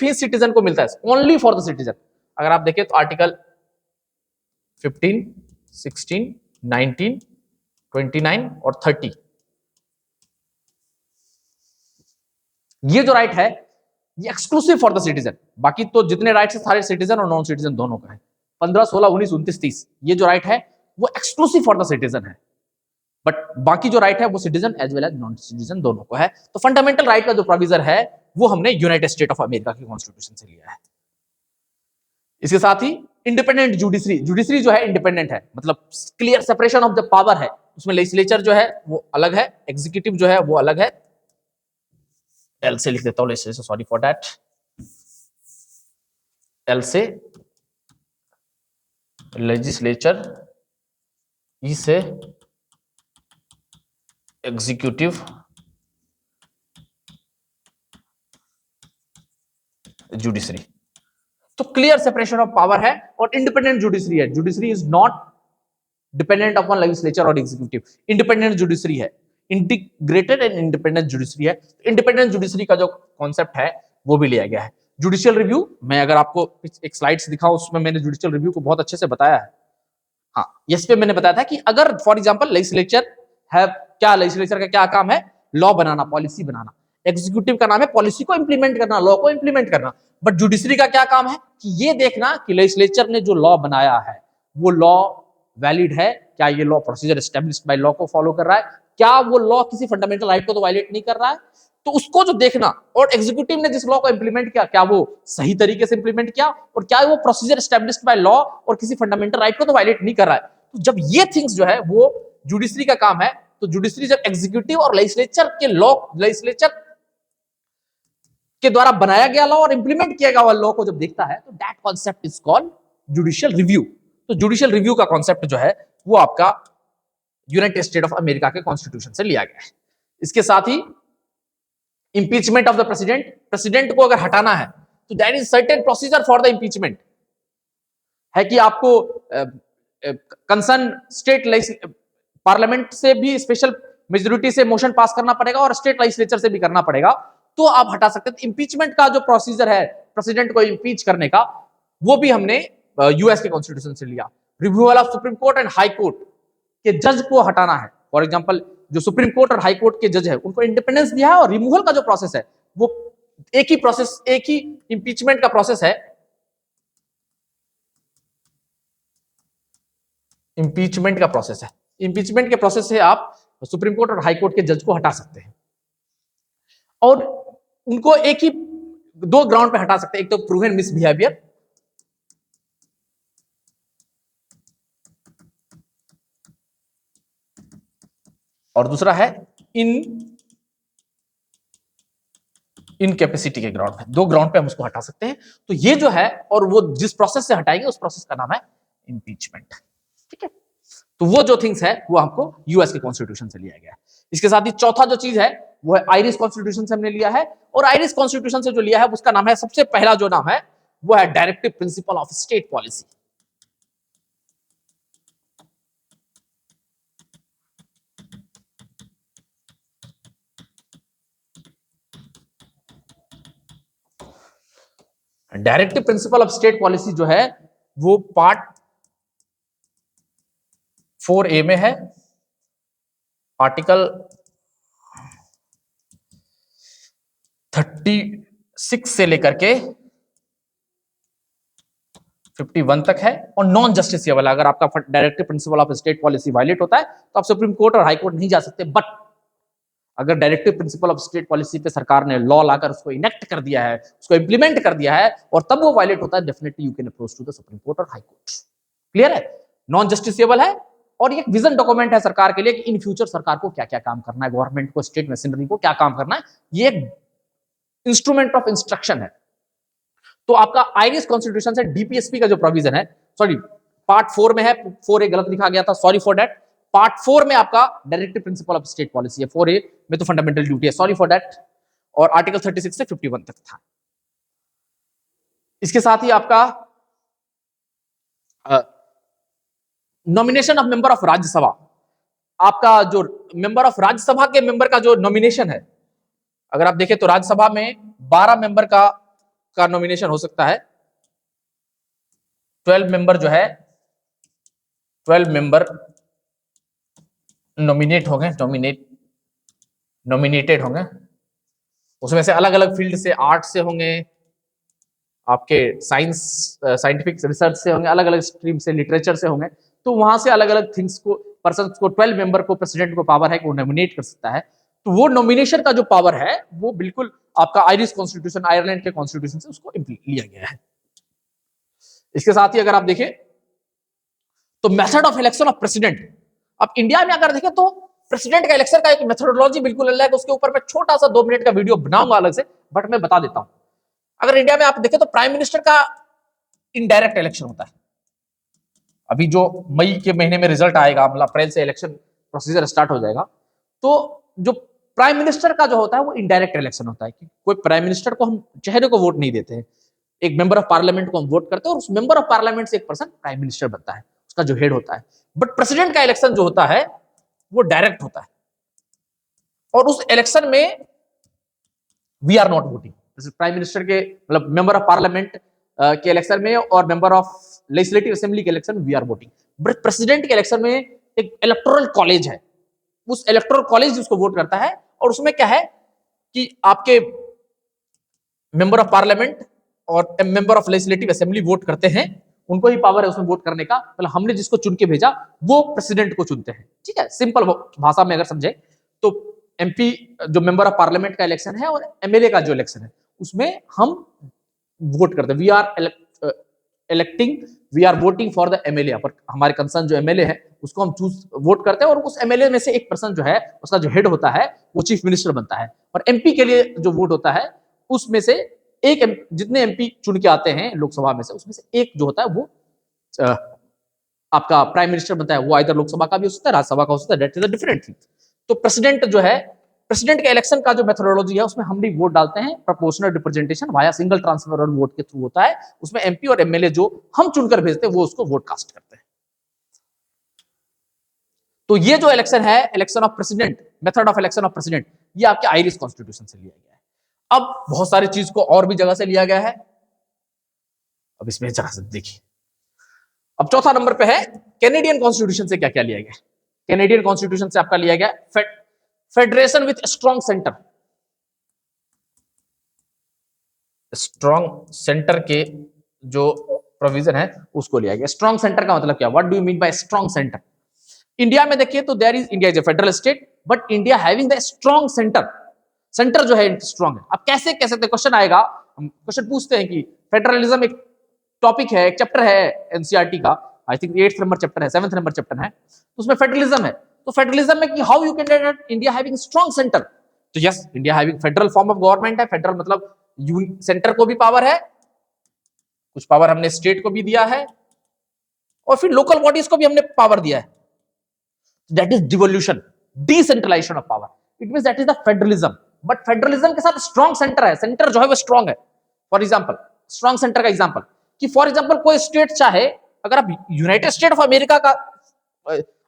ही सिटीजन को मिलता है, ओनली फॉर द सिटीजन। अगर आप देखें तो आर्टिकल 15, 16, 19, 29 और 30, ये जो राइट है ये एक्सक्लूसिव फॉर द सिटीजन। बाकी तो जितने राइट्स है सारे सिटीजन और नॉन सिटीजन दोनों का है। 15, 16, 19, 29, 30 ये जो राइट है वो एक्सक्लूसिव फॉर द सिटीजन है, बट बाकी जो राइट है वो citizen as well as non citizen दोनों को है। तो फंडामेंटल राइट का जो प्रोविजन है वो हमने यूनाइटेड स्टेट ऑफ अमेरिका की कॉन्स्टिट्यूशन से लिया है। इसके साथ ही इंडिपेंडेंट जुडिशरी जो है इंडिपेंडेंट है, मतलब clear separation of the power है। उसमें लेजिस्लेचर जो है वो अलग है, एग्जीक्यूटिव जो है वो अलग है। एल से लिख देता हूं, legislature, sorry for that, L से लेजिस्लेचर, ई से एग्जीक्यूटिव, जुडिशरी। तो क्लियर सेपरेशन ऑफ पावर है और इंडिपेंडेंट जुडिशरी है। Judiciary is not dependent upon legislature और एग्जीक्यूटिव, इंडिपेंडेंट जुडिशरी है, इंटीग्रेटेड एंड इंडिपेंडेंट जुडिशरी है। इंडिपेंडेंट जुडिशरी का जो कॉन्सेप्ट है वो भी लिया गया है। जुडिशियल रिव्यू, मैं अगर आपको एक स्लाइड्स दिखाऊं उसमें मैंने जुडिशियल रिव्यू को बहुत अच्छे से बताया है। हाँ, इस पे मैंने बताया था कि अगर फॉर एग्जांपल लेजिस्लेचर है, क्या लेजिस्लेचर का क्या काम है? लॉ बनाना, पॉलिसी बनाना। एग्जीक्यूटिव का नाम है पॉलिसी को इंप्लीमेंट करना, लॉ को इंप्लीमेंट करना। बट जुडिशरी का क्या काम है? कि ये देखना कि लेजिस्लेचर ने जो लॉ बनाया है वो लॉ वैलिड है, क्या ये law procedure established by law को फॉलो कर रहा है, क्या वो लॉ किसी फंडामेंटल राइट को तो वायलेट नहीं कर रहा है। तो उसको जो देखना, और एग्जीक्यूटिव ने जिस लॉ को इंप्लीमेंट किया क्या वो सही तरीके से इंप्लीमेंट किया, और क्या वो प्रोसीजर एस्टेब्लिश्ड बाय लॉ और किसी फंडामेंटल राइट को तो वायलेट नहीं कर रहा है। तो जब ये थिंग्स जो है वो जुडिशरी का काम है, तो जुडिशरी जब एग्जीक्यूटिव और लेजिस्लेचर के द्वारा बनाया गया लॉ और इंप्लीमेंट किया गया लॉ को जब देखता है तो that concept is called judicial review. तो जुडिशियल रिव्यू का कॉन्सेप्ट जो है वो आपका यूनाइटेड स्टेट ऑफ अमेरिका के कॉन्स्टिट्यूशन से लिया गया है। इसके साथ ही impeachment of the president, president को अगर हटाना है तो there is certain procedure for the impeachment, है कि आपको कंसर्न स्टेट पार्लियामेंट से भी स्पेशल मेजोरिटी से मोशन पास करना पड़ेगा और स्टेट लेजिस्लेचर से भी करना पड़ेगा, तो आप हटा सकते हैं। इंपीचमेंट का जो प्रोसीजर है प्रेसिडेंट को इंपीच करने का, वो भी हमने यूएस के कॉन्स्टिट्यूशन से लिया। रिव्यूअल of supreme court and high court के जज को हटाना है, फॉर एग्जांपल जो सुप्रीम कोर्ट और हाई कोर्ट के जज है उनको इंडिपेंडेंस दिया है, और रिमूवल का जो प्रोसेस है वो एक ही प्रोसेस, एक ही इंपीचमेंट का प्रोसेस है, इंपीचमेंट का प्रोसेस है। इंपीचमेंट के प्रोसेस से आप सुप्रीम कोर्ट और हाई कोर्ट के जज को हटा सकते हैं, और उनको एक ही दो ग्राउंड पे हटा सकते हैं, एक तो प्रूवन मिसबिहेवियर, और दूसरा है इनकैपेसिटी के ग्राउंड पे। दो ग्राउंड पे हम उसको हटा सकते हैं। तो ये जो है, और वो जिस प्रोसेस से हटाएंगे उस प्रोसेस का नाम है इंपीचमेंट। ठीक है, तो वो जो थिंग्स है वो हमको यूएस के कॉन्स्टिट्यूशन से लिया गया है। इसके साथ ही चौथा जो चीज है वो है आयरिश कॉन्स्टिट्यूशन से हमने लिया है, और आयरिश कॉन्स्टिट्यूशन से जो लिया है उसका नाम है, सबसे पहला जो नाम है वो है directive principle of state policy. Directive principle of state policy जो है वो पार्ट 4A में है, आर्टिकल 36 से लेकर के 51 तक है, और नॉन जस्टिसेबल। अगर आपका directive principle of state policy violate होता है तो आप सुप्रीम कोर्ट और हाई कोर्ट नहीं जा सकते। बट अगर directive principle of state policy पे सरकार ने लॉ लाकर उसको इनेक्ट कर दिया है, उसको इंप्लीमेंट कर दिया है, और तब वो वायलेट होता है, definitely you can approach to the supreme court और हाई कोर्ट। क्लियर है? नॉन जस्टिसेबल है, और ये एक विजन डॉक्यूमेंट है सरकार के लिए कि इन फ्यूचर सरकार को क्या क्या काम करना है, गवर्नमेंट को, स्टेट मशीनरी को क्या काम करना है। ये एक इंस्ट्रूमेंट ऑफ इंस्ट्रक्शन है। तो आपका आयरिश कॉन्स्टिट्यूशन से डीपीएसपी का जो प्रोविजन है, सॉरी पार्ट 4 में है, 4A गलत लिखा गया था, सॉरी फॉर दैट। पार्ट 4 में आपका directive principle of state policy है, 4A में तो फंडामेंटल ड्यूटी है, सॉरी फॉर दैट, और आर्टिकल 36 से 51 तक था। इसके साथ ही आपका nomination of member of Rajya Sabha, आपका जो मेंबर ऑफ राज्यसभा के मेंबर का जो नॉमिनेशन है, अगर आप देखें तो राज्यसभा में 12 मेंबर का नॉमिनेशन हो सकता है। 12 मेंबर जो है, 12 मेंबर नॉमिनेट होंगे, नॉमिनेटेड होंगे। उसमें से अलग अलग फील्ड से, आर्ट से होंगे, आपके साइंस, साइंटिफिक रिसर्च से होंगे, अलग अलग स्ट्रीम से, लिटरेचर से होंगे। तो वहां से अलग अलग थिंग्स को, पर्सन को, 12 मेंबर को प्रेसिडेंट को पावर है कि वो नॉमिनेट कर सकता है। तो वो नॉमिनेशन का जो पावर है वो बिल्कुल आपका आयरिश कॉन्स्टिट्यूशन, आयरलैंड के कॉन्स्टिट्यूशन से उसको लिया गया है। इसके साथ ही अगर आप देखें तो method of election of president, अब इंडिया में अगर देखें तो प्रेसिडेंट का इलेक्शन का एक मेथोडोलॉजी बिल्कुल अलग है। उसके ऊपर मैं छोटा सा 2 मिनट का वीडियो बनाऊंगा अलग से, बट मैं बता देता हूं। अगर इंडिया में आप देखें तो प्राइम मिनिस्टर का इनडायरेक्ट इलेक्शन होता है। अभी जो मई के महीने में रिजल्ट आएगा, मतलब अप्रैल से इलेक्शन प्रोसीजर स्टार्ट हो जाएगा, तो जो प्राइम मिनिस्टर का जो होता है वो इनडायरेक्ट इलेक्शन होता है कि कोई प्राइम मिनिस्टर को हम चेहरे को वोट नहीं देते हैं, एक मेंबर ऑफ पार्लियामेंट को हम वोट करते हैं, और उस मेंबर ऑफ पार्लियामेंट से एक पर्सन प्राइम मिनिस्टर बनता है, उसका जो हेड होता है। बट प्रेसिडेंट का इलेक्शन जो होता है वो डायरेक्ट होता है, और उस इलेक्शन में we are not voting. Prime minister के, मतलब मेंबर ऑफ पार्लियामेंट के इलेक्शन में और मेंबर ऑफ लेजिस्लेटिव असेंबली के इलेक्शन में we are voting. But president के इलेक्शन में एक इलेक्टोरल कॉलेज है, उस इलेक्टोरल कॉलेज उसको वोट करता है, और उसमें क्या है कि आपके मेंबर ऑफ पार्लियामेंट और member of legislative assembly vote करते हैं, उनको ही पावर है उसमें वोट करने का। मतलब हमने जिसको चुन के भेजा वो प्रेसिडेंट को चुनते हैं। ठीक है, सिंपल भाषा में अगर समझे तो एमपी जो मेंबर ऑफ पार्लियामेंट का इलेक्शन है और एमएलए का जो इलेक्शन है उसमें हम वोट करते हैं। We are electing, we are voting for the MLA. पर हमारे कंसर्न जो एमएलए है उसको हम चूज वोट करते हैं, और उस एमएलए में से एक पर्सन जो है उसका जो हेड होता है वो चीफ मिनिस्टर बनता है। और एमपी के लिए जो वोट होता है उसमें से एक, जितने एमपी चुन के आते हैं लोकसभा में से, उसमें से एक जो होता है वो आपका प्राइम मिनिस्टर बनता है, वो आइदर लोकसभा का भी हो सकता है, राज्यसभा का हो सकता है, that is a different thing. तो प्रेसिडेंट जो है, प्रेसिडेंट के इलेक्शन का जो मेथोडोलॉजी है उसमें हम भी वोट डालते हैं, proportional representation via single transfer और वोट के थ्रू होता है। उसमें एमपी और एमएलए जो हम चुनकर भेजते हैं वो उसको वोट कास्ट करते हैं। तो ये जो इलेक्शन है, election of president, method of election of president, ये आपके आयरिश कॉन्स्टिट्यूशन से लिया गया है। अब बहुत सारी चीज को और भी जगह से लिया गया है, अब इसमें जगह से देखिए। अब चौथा नंबर पे है कैनेडियन कॉन्स्टिट्यूशन से क्या क्या लिया गया। कैनेडियन कॉन्स्टिट्यूशन से आपका लिया गया federation with strong centre. Strong centre के जो प्रोविजन है उसको लिया गया। स्ट्रॉन्ग सेंटर का मतलब क्या, what do you mean by strong centre? India में देखिए तो there is, India is a federal state but India having the strong centre. Centre जो है स्ट्रॉन्ग है। अब कैसे कैसे क्वेश्चन आएगा, हम क्वेश्चन पूछते हैं कि फेडरलिज्म एक टॉपिक है, एक चैप्टर है एनसीईआरटी का, I think 8th number chapter है, 7th नंबर चैप्टर है, तो उसमें फेडरलिज्म है। तो फेडरलिज्म में कि how you can get India having strong centre, तो yes, India having federal form of government है। फेडरल मतलब सेंटर को भी पावर है, कुछ पावर हमने स्टेट को भी दिया है, और फिर लोकल बॉडीज को भी हमने पावर दिया है। That is devolution, decentralisation of power, it means that is the federalism. But federalism के साथ स्ट्रॉन्ग सेंटर है, सेंटर जो है वो स्ट्रॉन्ग है। फॉर एग्जांपल, स्ट्रॉन्ग सेंटर का एग्जांपल कि फॉर एग्जांपल कोई स्टेट चाहे, अगर आप यूनाइटेड स्टेट ऑफ अमेरिका का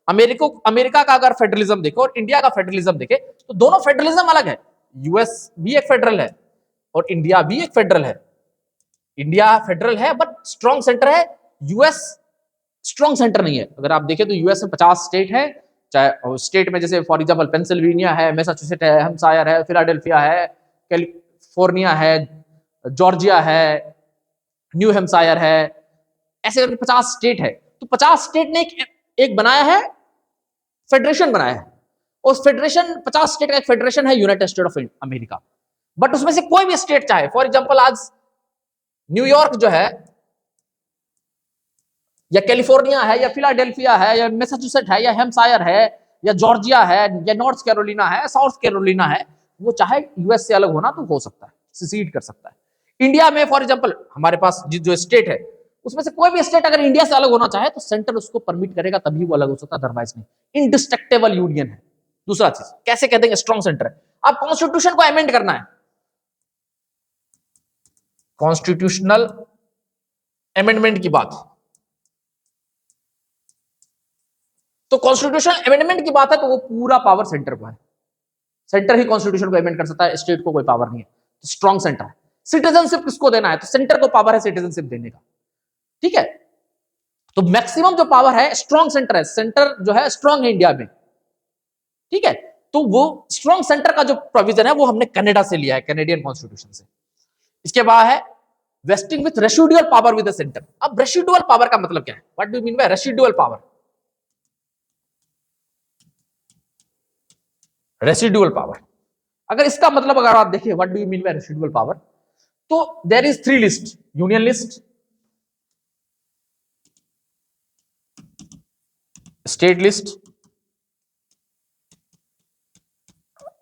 अमेरिका का अगर फेडरलिज्म देखो और इंडिया का फेडरलिज्म देखे तो दोनों फेडरलिज्म अलग है। यूएस भी एक फेडरल है और इंडिया भी एक फेडरल है। इंडिया फेडरल है बट स्ट्रॉन्ग सेंटर है, यूएस स्ट्रॉन्ग सेंटर नहीं है। अगर आप देखें तो यूएस में 50 स्टेट है, चाहे स्टेट में जैसे फॉर एग्जांपल पेंसिल्वेनिया है, मैसाचुसेट्स है, हैम्पशायर है, फिलाडेल्फिया है, कैलिफोर्निया है, जॉर्जिया है, न्यू हैम्पशायर है, ऐसे करके 50 स्टेट है। तो 50 स्टेट ने एक बनाया है, फेडरेशन बनाया है, और फेडरेशन 50 स्टेट का एक फेडरेशन है United State of America. But उसमें से कोई भी स्टेट चाहे, फॉर एग्जांपल आज न्यूयॉर्क जो है, या कैलिफोर्निया है, या फिलाडेल्फिया है, या मैसाचुसेट्स है, या हैम्पशायर है, या जॉर्जिया है, या नॉर्थ कैरोलिना है, साउथ कैरोलिना है, वो चाहे यूएस से अलग होना तो हो सकता है, सिसीड कर सकता है। इंडिया में फॉर एग्जांपल हमारे पास जो स्टेट है उसमें से कोई भी स्टेट अगर इंडिया से अलग होना चाहे तो सेंटर उसको परमिट करेगा, तभी वो अलग हो सकता है, अदरवाइज नहीं। इनडिस्ट्रक्टेबल यूनियन है। दूसरा चीज कैसे कहते हैं स्ट्रॉन्ग सेंटर है, आप कॉन्स्टिट्यूशन को अमेंड करना है, कॉन्स्टिट्यूशनल अमेंडमेंट की बात, तो कॉन्स्टिट्यूशनल अमेंडमेंट की बात है तो वो पूरा पावर सेंटर को है। सेंटर ही कॉन्स्टिट्यूशन को अमेंड कर सकता है, स्टेट को कोई पावर नहीं है। तो स्ट्रॉन्ग सेंटर है। सिटीजनशिप किसको देना है, तो सेंटर को पावर है सिटीजनशिप देने का, ठीक है। तो मैक्सिमम जो पावर है स्ट्रॉन्ग सेंटर है, सेंटर जो है स्ट्रॉन्ग है इंडिया में, ठीक है। तो वो स्ट्रॉन्ग सेंटर का जो प्रोविजन है वो हमने कनाडा से लिया है, कैनेडियन कॉन्स्टिट्यूशन से। इसके बाद है vesting with residual power with the centre. अब रेसिडुअल पावर का मतलब क्या है, what do you mean by residual power? Residual power, अगर इसका मतलब अगर आप देखिए what do you mean by residual power, तो there is 3 list, union list, state list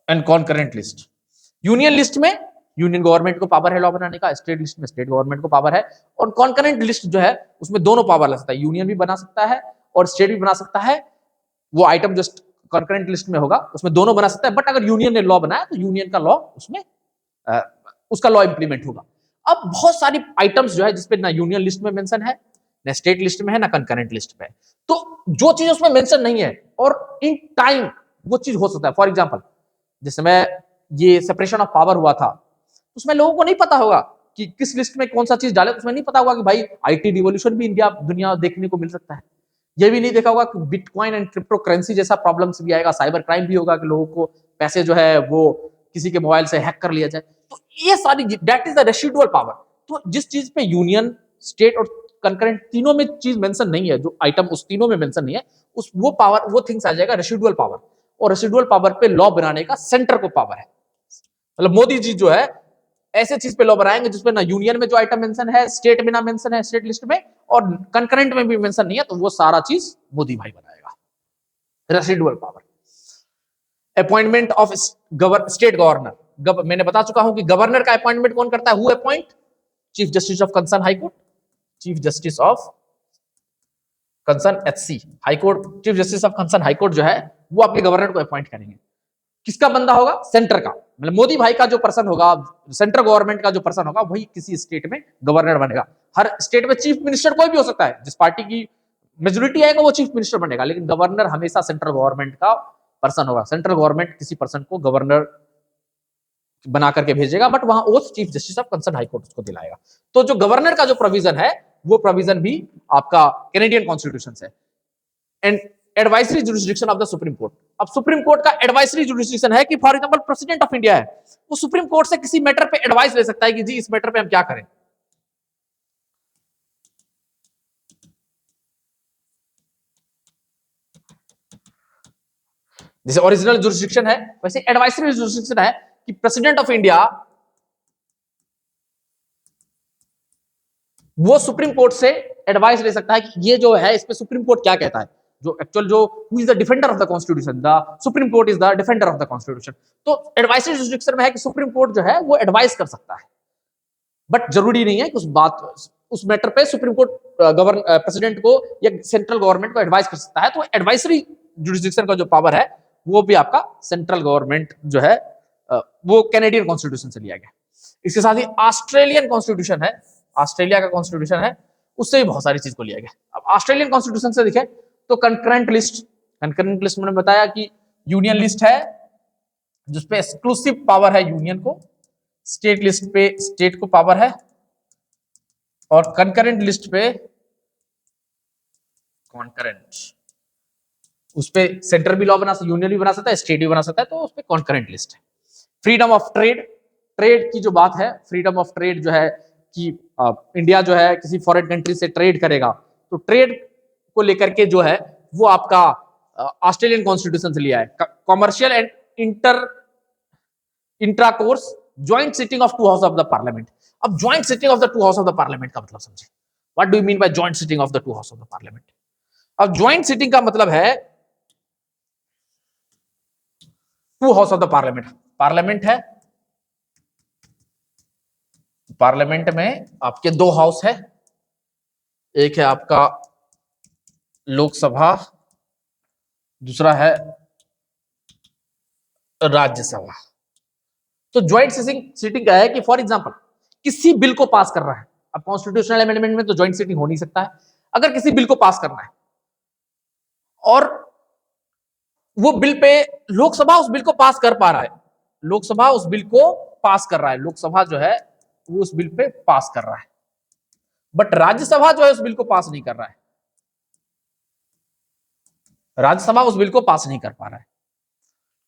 and concurrent list. Union list में यूनियन गवर्नमेंट को पावर है लॉ बनाने का, स्टेट लिस्ट में स्टेट गवर्नमेंट को पावर है, और कॉन्करेंट लिस्ट जो है उसमें दोनों पावर लग सकता है, यूनियन भी बना सकता है और स्टेट भी बना सकता है। वो आइटम जो कॉन्करेंट लिस्ट में होगा उसमें दोनों बना सकता है, बट अगर यूनियन ने लॉ बनाया तो यूनियन का लॉ उसमें उसका लॉ इंप्लीमेंट होगा। अब बहुत सारी आइटम्स जो है जिसपे ना यूनियन लिस्ट में मेंशन है, ना स्टेट लिस्ट में है, ना कंकरेंट लिस्ट में है, तो जो चीज उसमें मेंशन नहीं है और इन टाइम वो चीज हो सकता है। फॉर एग्जांपल जिस समय ये सेपरेशन ऑफ पावर हुआ था उसमें लोगों को नहीं पता होगा कि किस लिस्ट में कौन सा चीज डाले, उसमें नहीं पता होगा कि भाई आईटी रिवॉल्यूशन भी इंडिया दुनिया देखने को मिल सकता है। ये भी नहीं देखा होगा कि बिटकॉइन एंड क्रिप्टो करेंसी जैसा प्रॉब्लम्स भी आएगा, साइबर क्राइम भी होगा कि लोगों को पैसे जो है वो किसी के मोबाइल से हैक कर लिया जाए। तो ये सारी that is the residual power. तो जिस चीज पे यूनियन, स्टेट और कंकरेंट तीनों में चीज मेंशन नहीं है, जो आइटम उस तीनों में मेंशन नहीं है, उस वो पावर वो थिंग्स आ जाएगा रेसिडुअल पावर। और रेसिडुअल पावर पे लॉ बनाने का सेंटर को पावर है। मतलब मोदी जी जो है ऐसे चीज पे लॉ बनाएंगे जिसपे ना यूनियन में जो आइटम मेंशन है, स्टेट में ना मेंशन है, स्टेट लिस्ट में, और कंकरेंट में भी मेंशन नहीं है, तो वो सारा चीज मोदी भाई बनाएगा। Residual power. Appointment of state governor, मैंने बता चुका हूं कि गवर्नर का अपॉइंटमेंट कौन करता है, who appoint? Chief justice of concern high court, chief justice of concern HC high court, chief justice of concern high court जो है वो आपके गवर्नर को अपॉइंट करेंगे। किसका बंदा होगा? सेंटर का, मतलब मोदी भाई का जो पर्सन होगा, सेंट्रल गवर्नमेंट का जो पर्सन होगा वही किसी स्टेट में गवर्नर बनेगा। हर स्टेट में चीफ मिनिस्टर कोई भी हो सकता है, जिस पार्टी की मेजोरिटी आएगा वो चीफ मिनिस्टर बनेगा, लेकिन गवर्नर हमेशा सेंट्रल गवर्नमेंट का पर्सन होगा। सेंट्रल गवर्नमेंट किसी पर्सन को गवर्नर बना करके भेजेगा, बट वहां oath chief justice of concern high court उसको दिलाएगा। तो जो गवर्नर का जो प्रोविजन है वो प्रोविजन भी आपका कैनेडियन कॉन्स्टिट्यूशन से। And advisory jurisdiction of the supreme court. अब सुप्रीम कोर्ट का एडवाइजरी जुरिस्डिक्शन है कि for example president of India है, वो सुप्रीम कोर्ट से किसी मैटर पे एडवाइस ले सकता है कि जी इस मैटर पे हम क्या करें। जैसे ओरिजिनल जुरिस्डिक्शन है वैसे एडवाइजरी जुरिस्डिक्शन है कि प्रेसिडेंट ऑफ इंडिया वो सुप्रीम कोर्ट से एडवाइस ले सकता है कि ये जो है इस पे सुप्रीम कोर्ट क्या कहता है। जो एक्चुअल जो who is the defender of the constitution, the supreme court is the defender of the constitution. तो एडवाइजरी जुरिस्डिक्शन में है कि सुप्रीम कोर्ट जो है वो एडवाइस कर सकता है, बट जरूरी नहीं है कि उस मैटर पे सुप्रीम कोर्ट प्रेसिडेंट को या सेंट्रल गवर्नमेंट को एडवाइस कर सकता है। तो एडवाइजरी जुरिस्डिक्शन का जो पावर है वो भी आपका सेंट्रल गवर्नमेंट जो है वो कैनेडियन कॉन्स्टिट्यूशन से लिया गया। इसके साथ ही ऑस्ट्रेलियन कॉन्स्टिट्यूशन है, ऑस्ट्रेलिया का कॉन्स्टिट्यूशन है, उससे भी बहुत सारी चीज को लिया गया। अब ऑस्ट्रेलियन कॉन्स्टिट्यूशन से देखें तो कंकरेंट लिस्ट, कंकरेंट लिस्ट मैंने बताया कि यूनियन लिस्ट है जिसपे एक्सक्लूसिव पावर है यूनियन को, स्टेट लिस्ट पे स्टेट को पावर है, और कंकरेंट लिस्ट पे कॉन्करेंट, उस पे सेंटर भी लॉ बना सकता है, यूनियन भी बना सकता है, स्टेट भी बना सकता है, तो उस पे कॉन्करेंट लिस्ट है। फ्रीडम ऑफ ट्रेड, ट्रेड की जो बात है, फ्रीडम ऑफ ट्रेड जो है कि इंडिया जो है किसी फॉरेन कंट्री से ट्रेड करेगा, तो ट्रेड को लेकर के जो है वो आपका ऑस्ट्रेलियन कॉन्स्टिट्यूशन से लिया है। Commercial and intercourse joint sitting of two house of the parliament. अब joint sitting of the two house of the parliament का मतलब समझे, what do you mean by joint sitting of the two house of the parliament. अब ज्वाइंट सिटिंग का मतलब है two house of the parliament, parliament है, पार्लियामेंट में आपके दो हाउस है, एक है आपका लोकसभा, दूसरा है राज्यसभा। तो ज्वाइंट सिटिंग का है कि फॉर एग्जांपल किसी बिल को पास कर रहा है, अब कॉन्स्टिट्यूशनल अमेंडमेंट में तो ज्वाइंट सिटिंग हो नहीं सकता है। अगर किसी बिल को पास करना है और वो बिल पे लोकसभा उस बिल को पास कर पा रहा है, लोकसभा उस बिल को पास कर रहा है, लोकसभा जो है वो उस बिल पे पास कर रहा है, बट राज्यसभा जो है उस बिल को पास नहीं कर रहा है, राज्यसभा उस बिल को पास नहीं कर पा रहा है।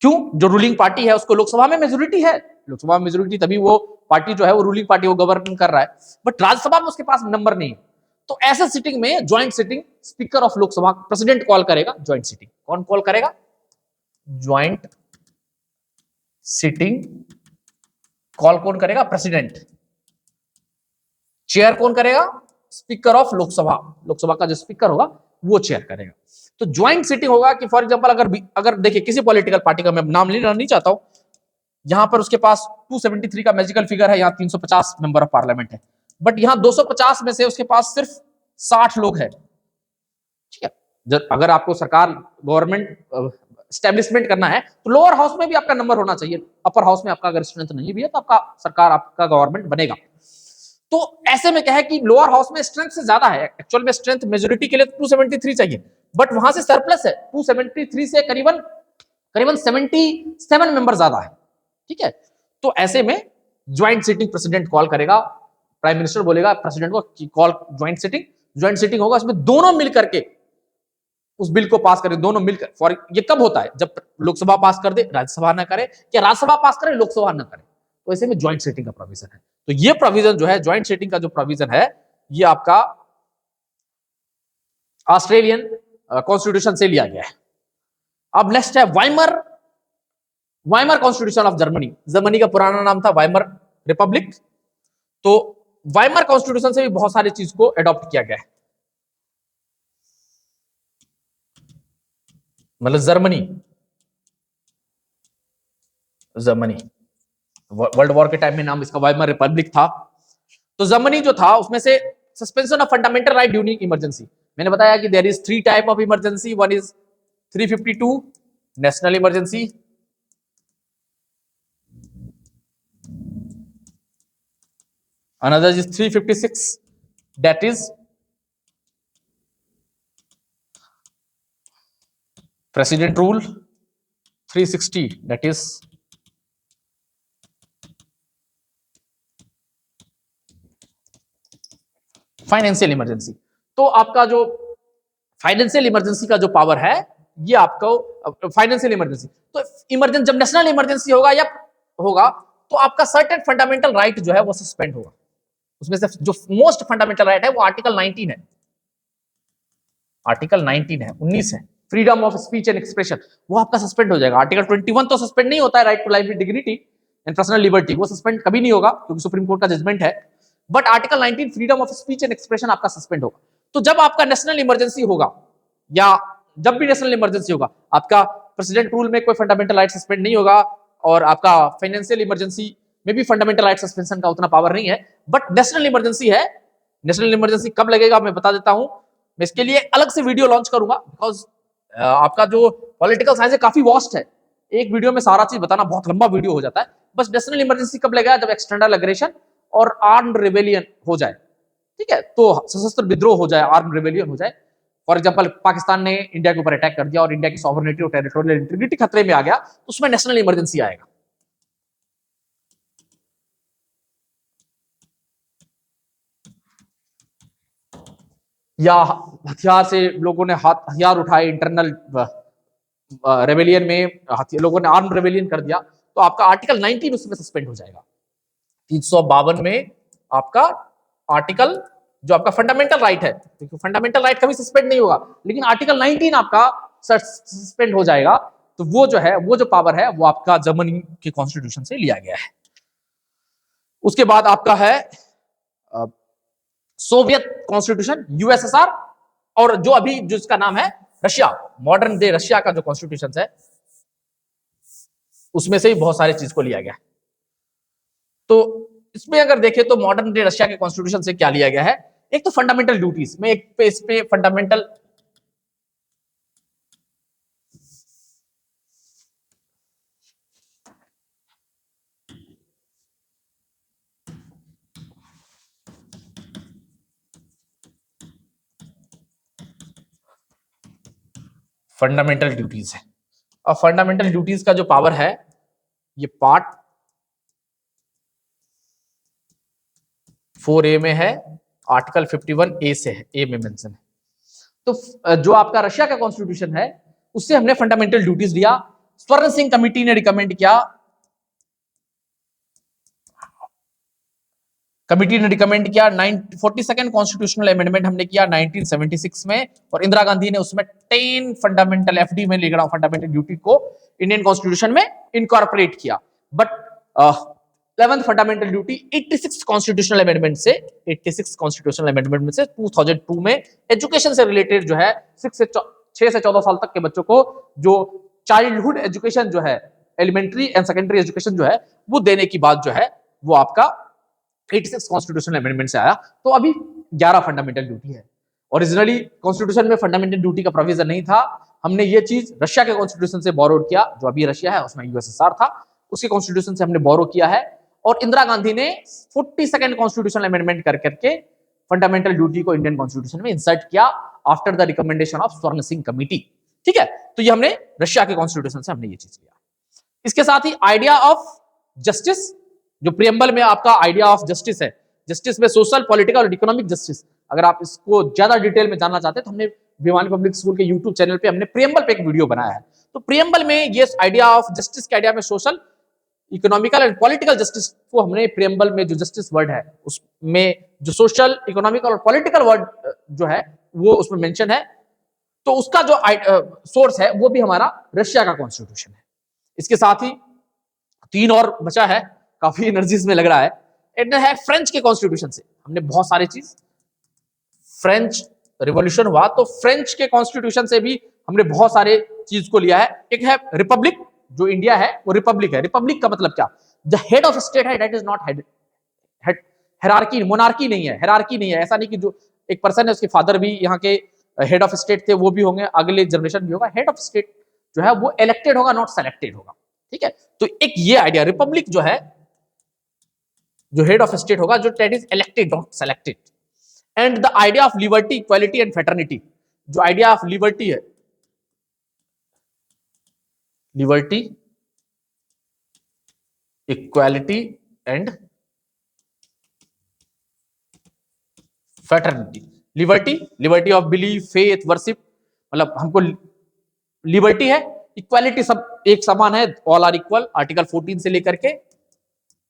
क्यों? जो रूलिंग पार्टी है उसको लोकसभा में मेजोरिटी है, लोकसभा में मेजोरिटी, तभी वो पार्टी जो है वो रूलिंग पार्टी वो गवर्न कर रहा है, बट राज्यसभा में उसके पास नंबर नहीं है। तो ऐसे सिटिंग में joint sitting speaker of Lok Sabha president call करेगा ज्वाइंट सिटिंग। कौन कॉल करेगा? ज्वाइंट सिटिंग कॉल कौन करेगा? प्रेसिडेंट। चेयर कौन करेगा? स्पीकर ऑफ लोकसभा, लोकसभा का जो स्पीकर होगा वो चेयर करेगा। तो ज्वाइंट सिटिंग होगा कि फॉर एग्जांपल अगर देखिए किसी पॉलिटिकल पार्टी का मैं नाम लेना नहीं चाहता हूं, यहां पर उसके पास 273 का मैजिकल फिगर है, यहां 350 मेंबर ऑफ पार्लियामेंट है, बट यहां 250 में से उसके पास सिर्फ 60 लोग हैं। ठीक है, अगर आपको सरकार गवर्नमेंट स्टैब्लिशमेंट करना है तो लोअर हाउस में भी आपका नंबर होना चाहिए, अपर हाउस में आपका अगर स्ट्रेंथ नहीं भी है तो आपका सरकार आपका गवर्नमेंट बनेगा। तो ऐसे में क्या है कि लोअर हाउस में स्ट्रेंथ से ज्यादा है, एक्चुअल में स्ट्रेंथ मेजोरिटी के लिए 273 चाहिए, बट वहां से सरप्लस है, 273 से करीबन 77 मेंबर ज्यादा है। ठीक है, तो ऐसे में ज्वाइंट सिटिंग प्रेसिडेंट कॉल करेगा, प्राइम मिनिस्टर बोलेगा प्रेसिडेंट को call joint sitting, joint sitting होगा, इसमें दोनों मिलकर के उस बिल को पास करें, दोनों मिलकर। फॉर ये कब होता है? जब लोकसभा पास कर दे राज्यसभा ना करे, या राज्यसभा पास करे लोकसभा ना करे, तो ऐसे में ज्वाइंट सिटिंग का प्रोविजन है। तो ये प्रोविजन जो है ज्वाइंट सिटिंग का जो प्रोविजन है ये आपका ऑस्ट्रेलियन कॉन्स्टिट्यूशन से लिया गया है। अब नेक्स्ट है Weimar, Weimar constitution of Germany. Germany का पुराना नाम था वाइमर रिपब्लिक। तो वाइमर कॉन्स्टिट्यूशन से भी बहुत सारी चीज को एडॉप्ट किया गया है। मतलब जर्मनी वर्ल्ड वॉर के टाइम में नाम इसका वाइमर रिपब्लिक था। तो जर्मनी जो था उसमें से suspension of fundamental right during emergency, मैंने बताया कि there is 3 type of emergency, one is 352 national emergency, another is 356 that is president rule, 360 that is financial emergency. तो आपका जो फाइनेंशियल इमरजेंसी का जो पावर है ये आपको फाइनेंशियल इमरजेंसी, तो इमरजेंसी जब नेशनल इमरजेंसी होगा या होगा तो आपका सर्टेन फंडामेंटल राइट जो है वो सस्पेंड होगा। उसमें से जो मोस्ट फंडामेंटल राइट है वो आर्टिकल 19 है, आर्टिकल 19 है, 19 है, freedom of speech and expression, वो आपका सस्पेंड हो जाएगा। आर्टिकल 21 तो सस्पेंड नहीं होता है, right to life with dignity and personal liberty, वो सस्पेंड कभी नहीं होगा क्योंकि सुप्रीम कोर्ट का जजमेंट है। But article 19 freedom of speech and expression आपका सस्पेंड होगा। तो जब आपका नेशनल इमरजेंसी होगा या जब भी नेशनल इमरजेंसी होगा, आपका प्रेसिडेंट रूल में कोई फंडामेंटल राइट सस्पेंड नहीं होगा और आपका फाइनेंशियल इमरजेंसी में भी फंडामेंटल राइट सस्पेंशन का उतना पावर नहीं है, बट नेशनल इमरजेंसी है। नेशनल इमरजेंसी कब लगेगा मैं बता देता हूं, मैं इसके लिए अलग से वीडियो लॉन्च करूंगा बिकॉज आपका जो पॉलिटिकल साइंस है काफी वास्ट है, एक वीडियो में सारा चीज बताना बहुत लंबा वीडियो हो जाता है। बस नेशनल इमरजेंसी कब लगेगा, जब एक्सटर्नल अग्रेशन और आर्म्ड रिबेलियन हो जाए, ठीक है, तो सशस्त्र विद्रोह हो जाए, आर्म्ड रिबेलियन हो जाए। फॉर एग्जांपल पाकिस्तान ने इंडिया के ऊपर अटैक कर दिया और इंडिया की सॉवरेनिटी और टेरिटोरियल इंटीग्रिटी खतरे में आ गया, तो उसमें नेशनल इमरजेंसी आएगा। या हथियार से लोगों ने हथियार उठाए, इंटरनल रेबेलियन में लोगों ने आर्म्ड रेबेलियन कर दिया, तो आपका आर्टिकल 19 उसमें सस्पेंड हो जाएगा। 352 में आपका आर्टिकल जो आपका फंडामेंटल राइट है, क्योंकि फंडामेंटल राइट कभी सस्पेंड नहीं होगा, लेकिन आर्टिकल 19 आपका सस्पेंड हो जाएगा। तो वो जो है, वो जो पावर है वो आपका जर्मनी के कॉन्स्टिट्यूशन से लिया गया है। उसके बाद आपका है सोवियत कॉन्स्टिट्यूशन, यूएसएसआर, और जो अभी जिसका नाम है रशिया, मॉडर्न डे रशिया का जो कॉन्स्टिट्यूशन है उसमें से ही बहुत सारी चीज को लिया गया है। तो इसमें अगर देखें तो मॉडर्न डे रशिया के कॉन्स्टिट्यूशन से क्या लिया गया है, एक तो फंडामेंटल ड्यूटीज में, एक पे इस पे फंडामेंटल फंडामेंटल ड्यूटीज है। और फंडामेंटल ड्यूटीज का जो पावर है ये पार्ट 4A में है, आर्टिकल 51A से है, ए में मेंशन है। तो जो आपका रशिया का कॉन्स्टिट्यूशन है उससे हमने फंडामेंटल ड्यूटीज लिया। स्वर्ण सिंह कमेटी ने रिकमेंड किया, कमिटी ने रिकमेंड किया 42nd कॉन्स्टिट्यूशनल अमेंडमेंट हमने किया 1976 में, और इंदिरा गांधी ने उसमें 10 फंडामेंटल एफडी में लिख रहा हूं फंडामेंटल ड्यूटी को इंडियन कॉन्स्टिट्यूशन में इनकॉर्पोरेट किया। But 11th fundamental duty 86 constitutional amendment से 86 कॉन्स्टिट्यूशनल अमेंडमेंट में से 2002 में एजुकेशन से रिलेटेड जो है 6 से 14 साल तक के बच्चों को जो चाइल्डहुड एजुकेशन जो है, एलिमेंट्री एंड सेकेंडरी एजुकेशन जो है वो देने की बात जो है वो आपका 86 कॉन्स्टिट्यूशनल अमेंडमेंट से आया। तो अभी 11 फंडामेंटल ड्यूटी है। ओरिजिनली कॉन्स्टिट्यूशन में फंडामेंटल ड्यूटी का प्रोविजन नहीं था, हमने ये चीज रशिया के कॉन्स्टिट्यूशन से बोरोड किया, जो अभी रशिया है उसमें यूएसएसआर था, उसके कॉन्स्टिट्यूशन से हमने बोरो किया है। और इंदिरा गांधी ने 42nd कॉन्स्टिट्यूशनल अमेंडमेंट कर करके फंडामेंटल ड्यूटी को इंडियन कॉन्स्टिट्यूशन में इंसर्ट किया आफ्टर द रिकमेंडेशन ऑफ स्वर्ण सिंह कमिटी। ठीक है, तो ये हमने रशिया के कॉन्स्टिट्यूशन से हमने ये चीज किया। इसके साथ ही आइडिया ऑफ जस्टिस, जो प्रियम्बल में आपका आइडिया ऑफ जस्टिस है, जस्टिस में सोशल, पॉलिटिकल और इकोनॉमिक जस्टिस, अगर आप इसको ज्यादा डिटेल में जानना चाहते हैं तो हमने भिवानी पब्लिक स्कूल के यूट्यूब चैनल पे हमने प्रियम्बल पे एक वीडियो बनाया है। तो प्रियम्बल में ये आइडिया ऑफ जस्टिस के आइडिया में social, economical and political justice को हमने प्रियम्बल में जो जस्टिस वर्ड है उसमें जो सोशल, इकोनॉमिकल और पॉलिटिकल वर्ड जो है वो उसमें मेंशन है। तो उसका जो सोर्स है वो भी हमारा रशिया का कॉन्स्टिट्यूशन है। इसके साथ ही 3 और बचा है, काफी एनर्जी इसमें लग रहा है। एक है फ्रेंच के कॉन्स्टिट्यूशन से हमने बहुत सारी चीज, फ्रेंच रिवॉल्यूशन हुआ तो फ्रेंच के कॉन्स्टिट्यूशन से भी हमने बहुत सारे चीज को लिया है। एक है रिपब्लिक, जो इंडिया है वो रिपब्लिक है। रिपब्लिक का मतलब क्या, द हेड ऑफ स्टेट है that is not head, hierarchy, monarchy नहीं है, हेरार्की नहीं है। ऐसा नहीं कि जो एक पर्सन है उसके फादर भी यहाँ के हेड ऑफ स्टेट थे वो भी होंगे, अगले जनरेशन भी होगा। हेड ऑफ स्टेट जो है वो इलेक्टेड होगा, नॉट सेलेक्टेड होगा, ठीक है। तो एक ये आइडिया, रिपब्लिक जो है, जो हेड ऑफ स्टेट होगा, जो that is elected not selected. And the idea of liberty, equality and fraternity, जो आइडिया ऑफ लिबर्टी है, liberty, equality and fraternity. Liberty, liberty of belief, faith, worship, मतलब हमको लिबर्टी है, इक्वालिटी सब एक समान है, ऑल आर इक्वल, आर्टिकल 14 से लेकर के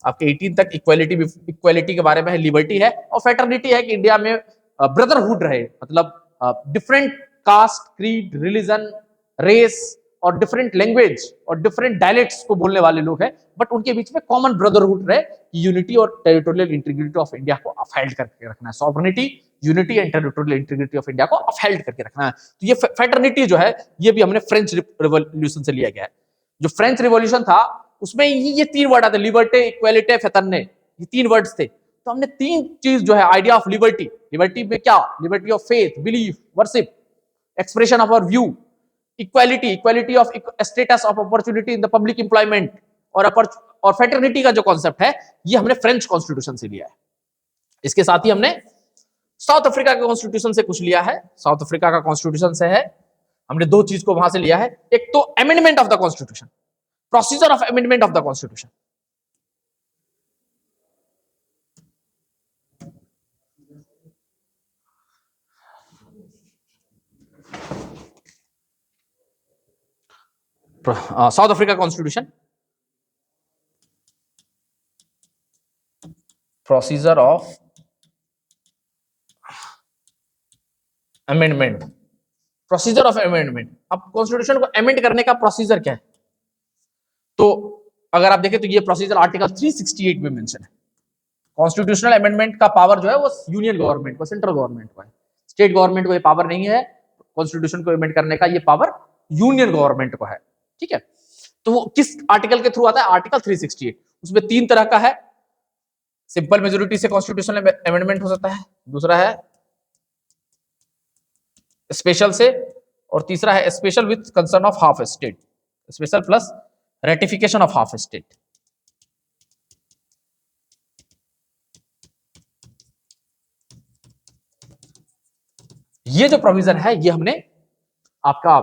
आपके 18 तक इक्वालिटी, इक्वालिटी के बारे में है, लिबर्टी है। और फ्रेटर्निटी है कि इंडिया में ब्रदरहुड रहे, मतलब different caste, creed, religion, race और डिफरेंट लैंग्वेज और डिफरेंट डायलेक्ट्स को बोलने वाले लोग हैं, बट उनके बीच में कॉमन ब्रदरहुड रहे, यूनिटी और टेरिटोरियल इंटीग्रिटी ऑफ इंडिया को अपहेल्ड करके रखना है। Sovereignty, unity and territorial integrity of India को अपहेल्ड करके रखना है। तो ये फ्रेटर्निटी जो है, ये भी हमने फ्रेंच रिवॉल्यूशन से लिया गया है। जो फ्रेंच रिवॉल्यूशन था उसमें ये तीन वर्ड आते, लिबर्टी, इक्वालिटी, फ्रेटर्निटी, ये तीन वर्ड्स थे। तो हमने तीन चीज जो है, आइडिया ऑफ लिबर्टी, लिबर्टी में क्या, liberty of faith, belief, worship, expression of our view, equality, equality of status of opportunity in the public employment, और फ्रेटर्निटी का जो कॉन्सेप्ट है, ये हमने फ्रेंच कॉन्स्टिट्यूशन से लिया है। इसके साथ ही हमने साउथ अफ्रीका के कॉन्स्टिट्यूशन से कुछ लिया है, साउथ अफ्रीका का कॉन्स्टिट्यूशन से है, हमने दो चीज को वहां से लिया है। एक तो amendment of the constitution, procedure of amendment of the constitution. South Africa constitution, procedure of amendment, procedure of amendment. अब कॉन्स्टिट्यूशन को अमेंड करने का प्रोसीजर क्या है, तो अगर आप देखें तो ये प्रोसीजर आर्टिकल 368 में मेंशन है। कॉन्स्टिट्यूशनल अमेंडमेंट का पावर जो है वो यूनियन गवर्नमेंट को, सेंट्रल गवर्नमेंट को है, स्टेट गवर्नमेंट को ये पावर नहीं है। कॉन्स्टिट्यूशन को अमेंड करने का ये पावर यूनियन गवर्नमेंट को है, ठीक है। तो वो किस आर्टिकल के थ्रू आता है, आर्टिकल 368। उसमें तीन तरह का है, सिंपल मेजोरिटी से कॉन्स्टिट्यूशनल अमेंडमेंट हो सकता है, दूसरा है स्पेशल से, और तीसरा है special with concern of half state, special plus ratification of half state. ये जो प्रोविजन है, ये हमने आपका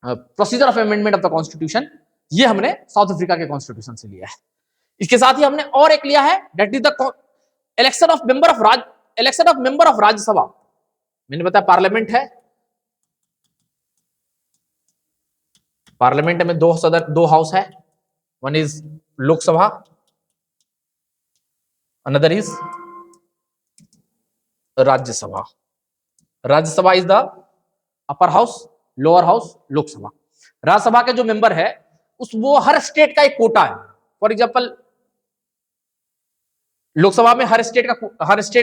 procedure of amendment of the constitution, ये हमने साउथ अफ्रीका के कॉन्स्टिट्यूशन से लिया है। इसके साथ ही हमने और एक लिया है, that is the election of member of election of member of Rajya Sabha. मैंने बताया पार्लियामेंट है, पार्लियामेंट में दो हाउस है, one is Lok Sabha, another is Rajya Sabha. Rajya Sabha is the upper house, lower house Lok Sabha. Rajya Sabha के जो मेंबर है वो हर स्टेट का एक कोटा है। फॉर एग्जांपल लोकसभा में हर स्टेट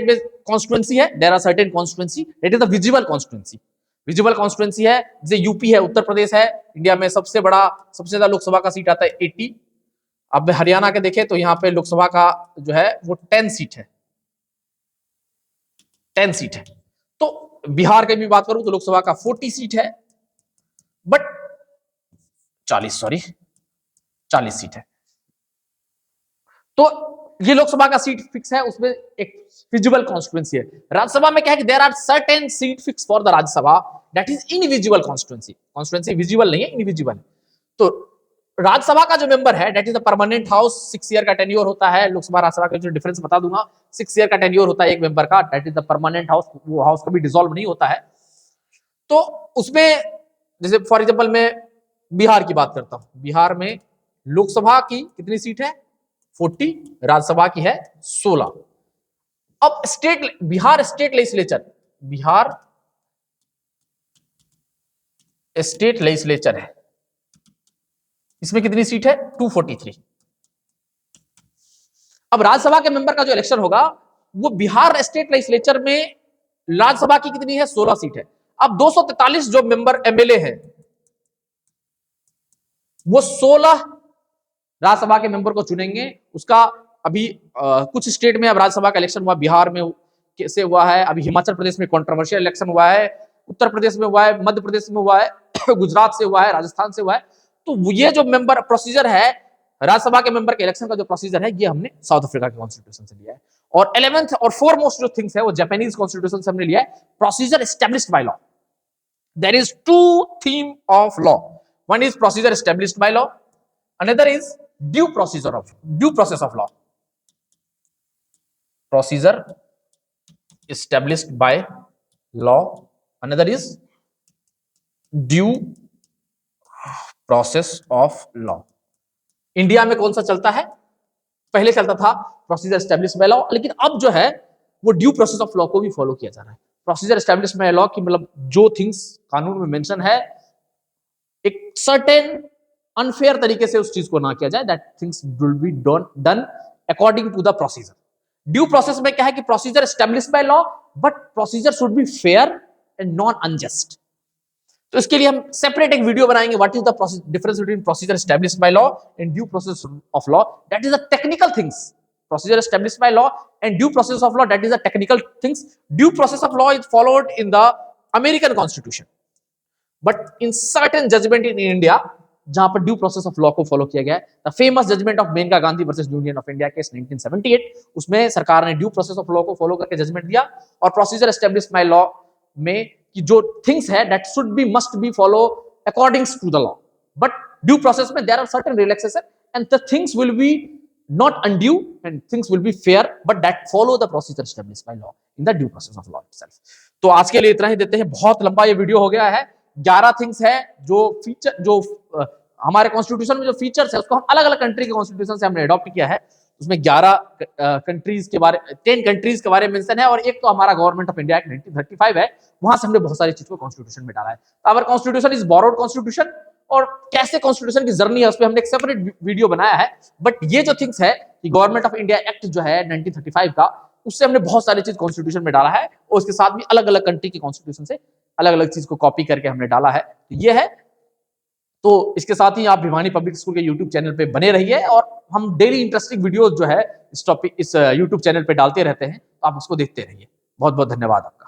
में कॉन्स्टिट्यूएंसी है, there are certain constituency, it is the visible constituency. Visible constituency है, जैसे यूपी है, उत्तर प्रदेश है, इंडिया में सबसे ज्यादा लोकसभा का सीट आता है 80। अब हरियाणा के देखें तो यहाँ पे लोकसभा का जो है वो 10 सीट है, 10 सीट है। तो बिहार की भी बात करूं तो लोकसभा का 40 सीट है, बट 40 सीट है। तो ये लोकसभा का सीट फिक्स है, उसमें एक विजिबल कॉन्स्टिट्यूएंसी है। राज्यसभा में क्या है कि there are certain seat fix for the Rajya Sabha, that is invisible constituency visible नहीं है, इनविजिबल। तो राज्यसभा का जो मेंबर है that is the permanent house, 6 year का टेन्योर होता है। लोकसभा राज्यसभा का जो डिफरेंस बता दूंगा, 6 ईयर का टेन्योर होता है एक मेंबर का, that is the permanent house, वो हाउस कभी डिसॉल्व नहीं होता है। तो उसमें जैसे फॉर एग्जांपल मैं बिहार की बात करता हूं, बिहार में लोकसभा की कितनी सीट है, 40, राज्यसभा की है 16। अब बिहार स्टेट लेजिस्लेचर है, इसमें कितनी सीट है, 243। अब राज्यसभा के मेंबर का जो इलेक्शन होगा वो बिहार स्टेट लेजिस्लेचर में राज्यसभा की कितनी है, 16 सीट है। अब 243 जो मेंबर एमएलए हैं वो 16 राज्यसभा के मेंबर को चुनेंगे। उसका अभी कुछ स्टेट में अब राज्यसभा का इलेक्शन हुआ, बिहार में से हुआ है, अभी हिमाचल प्रदेश में कंट्रोवर्शियल इलेक्शन हुआ है, उत्तर प्रदेश में हुआ है, मध्य प्रदेश में हुआ है, गुजरात से हुआ है, राजस्थान से हुआ है। तो ये जो मेंबर प्रोसीजर है, राज्यसभा के मेंबर के इलेक्शन का जो प्रोसीजर है, ये हमने साउथ अफ्रीका के कॉन्स्टिट्यूशन से लिया है। और 11th और फोरमोस्ट जो थिंग्स है वो जापानीज कॉन्स्टिट्यूशन से हमने लिया है, procedure established by law. There is two theme of law, one is procedure established by law, another is due process of law. Procedure established by law, another is due process of law। India में कौन सा चलता है? पहले चलता था प्रोसीजर एस्टैब्लिश्ड बाय लॉ, लेकिन अब जो है वो ड्यू प्रोसेस ऑफ लॉ को भी फॉलो किया जा रहा है। प्रोसीजर एस्टैब्लिश्ड बाय लॉ की मतलब जो थिंग्स कानून में मेंशन है, एक सर्टेन अनफेयर तरीके से उस चीज को ना किया जाए, that things will be done according to the procedure. Due process में क्या है कि procedure established by law, but procedure should be fair and not unjust. तो इसके लिए हम सेपरेट एक वीडियो बनाएंगे, what is the difference between procedure established by law and due process of law, that is the technical things. Procedure established by law and due process of law, that is the technical things. Due process of law is followed in the American constitution, but in certain judgement in India जहां पर ड्यू प्रोसेस ऑफ लॉ को फॉलो किया गया है, the famous judgement of Maneka Gandhi versus union of India case 1978, उसमें सरकार ने ड्यू प्रोसेस ऑफ लॉ को फॉलो करके जजमेंट दिया। और प्रोसीजर एस्टैब्लिश्ड बाय लॉ में कि जो थिंग्स है that should be must be follow accordings to the law, but due process में there are certain relaxation and the things will be not undue and things will be fair, but that follow the procedure established by law in the due process of law itself। तो आज के लिए इतना ही देते हैं, बहुत लंबा ये वीडियो हो गया है। 11 थिंग्स है जो फीचर, जो हमारे कॉन्स्टिट्यूशन में जो फीचर्स है उसको हम अलग अलग कंट्री के कॉन्स्टिट्यूशन से हमने अडॉप्ट किया है। उसमें 11 कंट्रीज के बारे 10 कंट्रीज के बारे में मेंशन है, और एक तो हमारा गवर्नमेंट ऑफ इंडिया एक्ट 1935 है, वहां से हमने बहुत सारी चीज को कॉन्स्टिट्यूशन में डाला है। Our constitution is borrowed constitution, और कैसे कॉन्स्टिट्यूशन की जर्नी है उस पर हमने एक सेपरेट वीडियो बनाया है। बट ये जो थिंग्स है कि गवर्नमेंट ऑफ इंडिया एक्ट जो है 1935 का, उससे हमने बहुत सारी चीज कॉन्स्टिट्यूशन में डाला है, और उसके साथ भी अलग अलग कंट्री के कॉन्स्टिट्यूशन से अलग अलग चीज को कॉपी करके हमने डाला है। ये है। तो इसके साथ ही आप भिवानी पब्लिक स्कूल के यूट्यूब चैनल पे बने रहिए, और हम डेली इंटरेस्टिंग वीडियोस जो है इस टॉपिक इस यूट्यूब चैनल पे डालते रहते हैं, तो आप उसको देखते रहिए। बहुत बहुत धन्यवाद आपका।